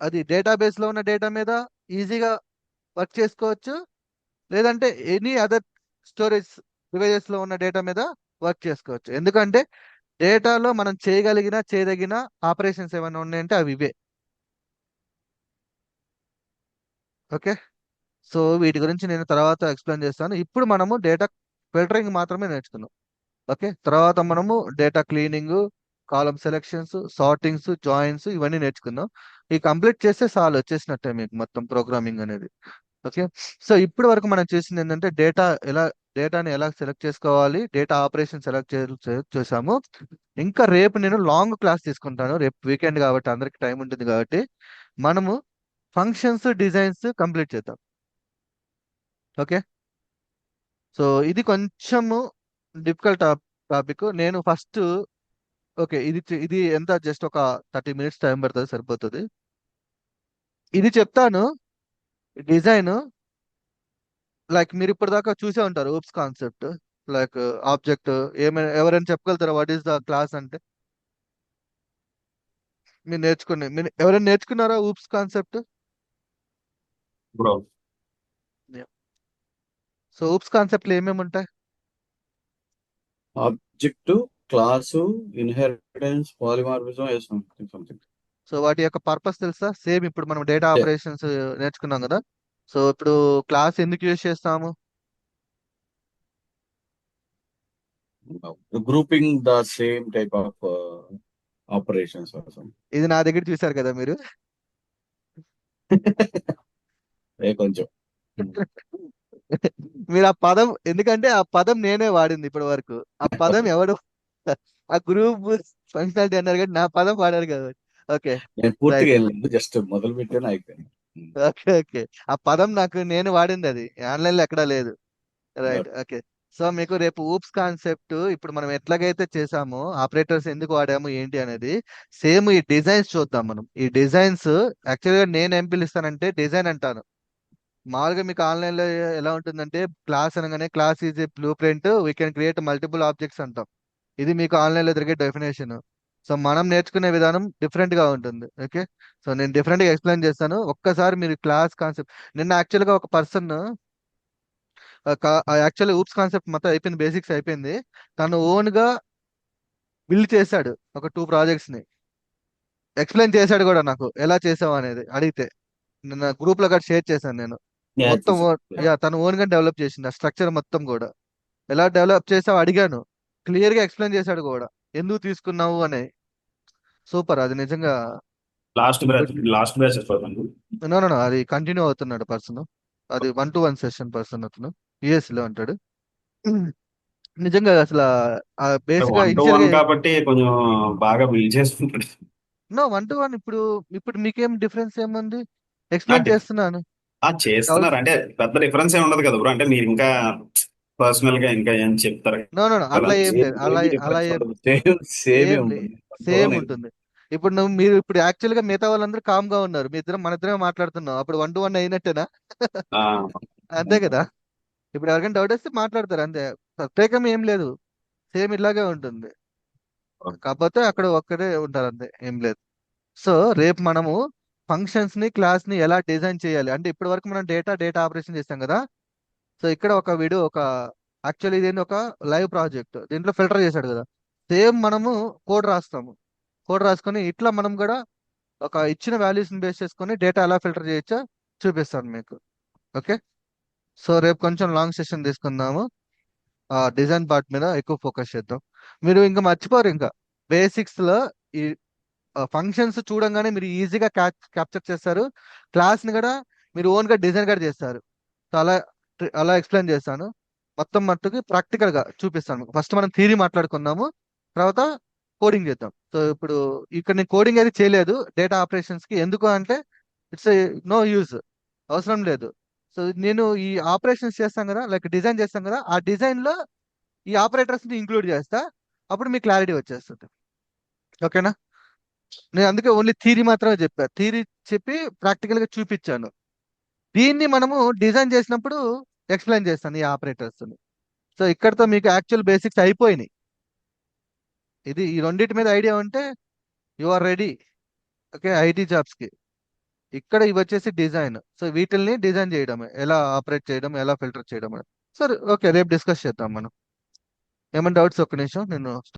అది డేటాబేస్ లో ఉన్న డేటా మీద ఈజీగా వర్క్ చేసుకోవచ్చు. లేదంటే ఎనీ అదర్ స్టోరేజ్ డివైజెస్ లో ఉన్న డేటా మీద వర్క్ చేసుకోవచ్చు. ఎందుకంటే డేటాలో మనం చేయదగిన ఆపరేషన్స్ ఏమైనా ఉన్నాయంటే అవి ఇవే. ఓకే, సో వీటి గురించి నేను తర్వాత ఎక్స్ప్లెయిన్ చేస్తాను. ఇప్పుడు మనము డేటా ఫిల్టరింగ్ మాత్రమే నేర్చుకున్నాం. ఓకే, తర్వాత మనము డేటా క్లీనింగ్, కాలం సెలెక్షన్స్, సార్టింగ్స్, జాయిన్స్ ఇవన్నీ నేర్చుకుందాం. ఈ కంప్లీట్ చేస్తే చాలు, వచ్చేసినట్టే మీకు మొత్తం ప్రోగ్రామింగ్ అనేది. ఓకే, సో ఇప్పటి వరకు మనం చేసింది ఏంటంటే డేటాని ఎలా సెలెక్ట్ చేసుకోవాలి, డేటా ఆపరేషన్ చేసాము. ఇంకా రేపు నేను లాంగ్ క్లాస్ తీసుకుంటాను, రేపు వీకెండ్ కాబట్టి అందరికి టైం ఉంటుంది కాబట్టి మనము ఫంక్షన్స్ డిజైన్స్ కంప్లీట్ చేద్దాం. ఓకే, సో ఇది కొంచెము డిఫికల్ట్ టాపిక్. నేను ఫస్ట్, ఓకే, ఇది ఎంత జస్ట్ ఒక 30 minutes టైం పడుతుంది, సరిపోతుంది. ఇది చెప్తాను డిజైన్. లైక్ మీరు ఇప్పటిదాకా చూసే ఉంటారు ఊప్స్ కాన్సెప్ట్, లైక్ ఆబ్జెక్ట్. ఏమైనా ఎవరైనా చెప్పగలుగుతారా వాట్ ఈస్ ద క్లాస్ అంటే? మీరు ఎవరైనా నేర్చుకున్నారా oops concept? Bro so oops concept లో ఏమేమి ఉంటాయి? Object, class, inheritance, polymorphism, something. So వాటి యొక్క పర్పస్ తెలుసా? సేమ్ ఇప్పుడు మనం డేటా ఆపరేషన్స్ నేర్చుకున్నాం కదా. సో ఇప్పుడు క్లాస్ ఎందుకు యూజ్ చేస్తాము? Grouping the same type of operations or something. ఇది నా దగ్గర చూసారు కదా మీరు. కొంచెం. మీరు ఆ పదం, ఎందుకంటే ఆ పదం నేనే వాడింది ఇప్పటి వరకు. ఆ పదం ఎవడు ఆ గ్రూప్ ఫంక్షనాలిటీ అన్నారు కానీ నా పదం వాడారు కదా. ఓకే, నేను పూర్తిగా రైట్. ఏం లేదు, జస్ట్ మొదలు పెట్టాను, అయిపోయాను. ఓకే, ఆ పదం నేను వాడింది, అది ఆన్లైన్ లో ఎక్కడా లేదు. Right, okay. సో మీకు రేపు ఊప్స్ కాన్సెప్ట్ ఇప్పుడు మనం ఎట్లాగైతే చేసామో ఆపరేటర్స్ ఎందుకు వాడాము ఏంటి అనేది సేమ్ ఈ డిజైన్స్ చూద్దాం మనం. ఈ డిజైన్స్ యాక్చువల్గా నేను ఏం పిలుస్తానంటే డిజైన్ అంటాను. మామూలుగా మీకు ఆన్లైన్ లో ఎలా ఉంటుందంటే క్లాస్ అనగానే class is a blue print, we can create multiple objects అంటాం. ఇది మీకు ఆన్లైన్ లో దొరికే డెఫినేషన్. సో మనం నేర్చుకునే విధానం డిఫరెంట్ గా ఉంటుంది. ఓకే, సో నేను డిఫరెంట్ గా ఎక్స్ప్లెయిన్ చేస్తాను. ఒక్కసారి మీరు క్లాస్ కాన్సెప్ట్, నిన్న యాక్చువల్ గా ఒక పర్సన్ యాక్చువల్లీ ఊప్స్ కాన్సెప్ట్ మొత్తం అయిపోయింది, బేసిక్స్ అయిపోయింది. తను ఓన్ గా బిల్డ్ చేశాడు ఒక 2 projects ని. ఎక్స్ప్లెయిన్ చేశాడు కూడా నాకు ఎలా చేసావు అనేది అడిగితే. నిన్న గ్రూప్ లో కూడా షేర్ చేశాను నేను. మొత్తం యా, తను ఓన్ గా డెవలప్ చేసింది ఆ స్ట్రక్చర్ మొత్తం కూడా. ఎలా డెవలప్ చేసావు అడిగాను, క్లియర్ గా ఎక్స్ప్లెయిన్ చేశాడు కూడా ఎందుకు తీసుకున్నావు అని. సూపర్, అది నిజంగా గుడ్. లాస్ట్ బ్యాచ్ అయిపోతాను. నో, అది కంటిన్యూ అవుతున్నాడు పర్సన్. అది 1-to-1 సెషన్ పర్సన్ అతను. యుఎస్ లో ఉంటాడు. నిజంగా అసలు బేసిక్ గా 1-to-1 ఇనిషియల్ గా కాబట్టి కొంచెం బాగా బిల్డ్ చేసుకుంటాడు. నో 1-to-1 ఇప్పుడు ఇప్పుడు మీకేం డిఫరెన్స్ ఏముంది ఆ ఎక్స్ప్లెయిన్ డిఫ్ చేస్తున్నాను. చేస్తున్నారు అంటే పెద్ద డిఫరెన్స్ ఏమి ఉండదు కదా బ్రో. అంటే మీరు ఇంకా పర్సనల్ గా ఇంకా ఏం చెప్తారు నో నో కదా. అట్లా ఏం లేదు, అలా ఏమి అలా డిఫరెన్స్ ఏం ఉండదు, సేమ్ సేమే ఏం లే ఉంటుంది. సేమ్ ఉంటుంది. ఇప్పుడు మీరు ఇప్పుడు యాక్చువల్ గా మిగతా వాళ్ళందరూ కామ్ గా ఉన్నారు, మీ ఇద్దరం మన ఇద్దరమే మాట్లాడుతున్నాం, అప్పుడు 1-to-1 అయినట్టేనా? ఆ, అంతే కదా. ఇప్పుడు ఎవరికైనా డౌట్ వస్తే మాట్లాడతారు అంతే, ప్రత్యేకం ఏం లేదు, సేమ్ ఇలాగే ఉంటుంది. కాకపోతే అక్కడ ఒక్కరే ఉంటారు అంతే, ఏం లేదు. సో రేపు మనము ఫంక్షన్స్ ని క్లాస్ ని ఎలా డిజైన్ చేయాలి అంటే ఇప్పటి వరకు మనం డేటా ఆపరేషన్ చేస్తాం కదా. సో ఇక్కడ ఒక వీడియో ఒక యాక్చువల్లీ ఇది ఒక లైవ్ ప్రాజెక్ట్, దీంట్లో ఫిల్టర్ చేశాడు కదా. సేమ్ మనము కోడ్ రాస్తాము, కోడ్ రాసుకొని ఇట్లా మనం కూడా ఒక ఇచ్చిన వాల్యూస్ ని బేస్ చేసుకొని డేటా ఎలా ఫిల్టర్ చేయొచ్చో చూపిస్తాను మీకు. ఓకే. సో రేపు కొంచెం లాంగ్ సెషన్ తీసుకుందాము, ఆ డిజైన్ పార్ట్ మీద ఎక్కువ ఫోకస్ చేద్దాం. మీరు ఇంకా మర్చిపోరు, ఇంకా బేసిక్స్ లో ఈ ఫంక్షన్స్ చూడంగానే మీరు ఈజీగా క్యాప్చర్ చేస్తారు. క్లాస్ ని కూడా మీరు ఓన్ గా డిజైన్ కూడా చేస్తారు. సో అలా అలా ఎక్స్ప్లెయిన్ చేస్తాను, మొత్తం మట్టుకి ప్రాక్టికల్ గా చూపిస్తాను. ఫస్ట్ మనం థియరీ మాట్లాడుకుందాము, తర్వాత కోడింగ్ చేద్దాం. సో ఇప్పుడు ఇక్కడ నేను కోడింగ్ అయితే చేయలేదు డేటా ఆపరేషన్స్ కి, ఎందుకు అంటే ఇట్స్ నో యూజ్, అవసరం లేదు. సో నేను ఈ ఆపరేషన్స్ చేస్తాను కదా, లైక్ డిజైన్ చేస్తాను కదా, ఆ డిజైన్ లో ఈ ఆపరేటర్స్ ని ఇంక్లూడ్ చేస్తా, అప్పుడు మీకు క్లారిటీ వచ్చేస్తుంది. ఓకేనా. నేను అందుకే ఓన్లీ థియరీ మాత్రమే చెప్పా, థియరీ చెప్పి ప్రాక్టికల్ గా చూపించాను. దీన్ని మనము డిజైన్ చేసినప్పుడు ఎక్స్ప్లెయిన్ చేస్తాను ఈ ఆపరేటర్స్ ని. సో ఇక్కడతో మీకు యాక్చువల్ బేసిక్స్ అయిపోయినాయి. ఇది ఈ రెండింటి మీద ఐడియా ఉంటే you are ready. Okay, IT jobs కి ఇక్కడ ఇవి వచ్చేసి డిజైన్. సో వీటిల్ని డిజైన్ చేయడం, ఎలా ఆపరేట్ చేయడం, ఎలా ఫిల్టర్ చేయడం. సరే ఓకే, రేపు డిస్కస్ చేద్దాం మనం. ఏమైనా డౌట్స్ ఒక్క నిమిషం నేను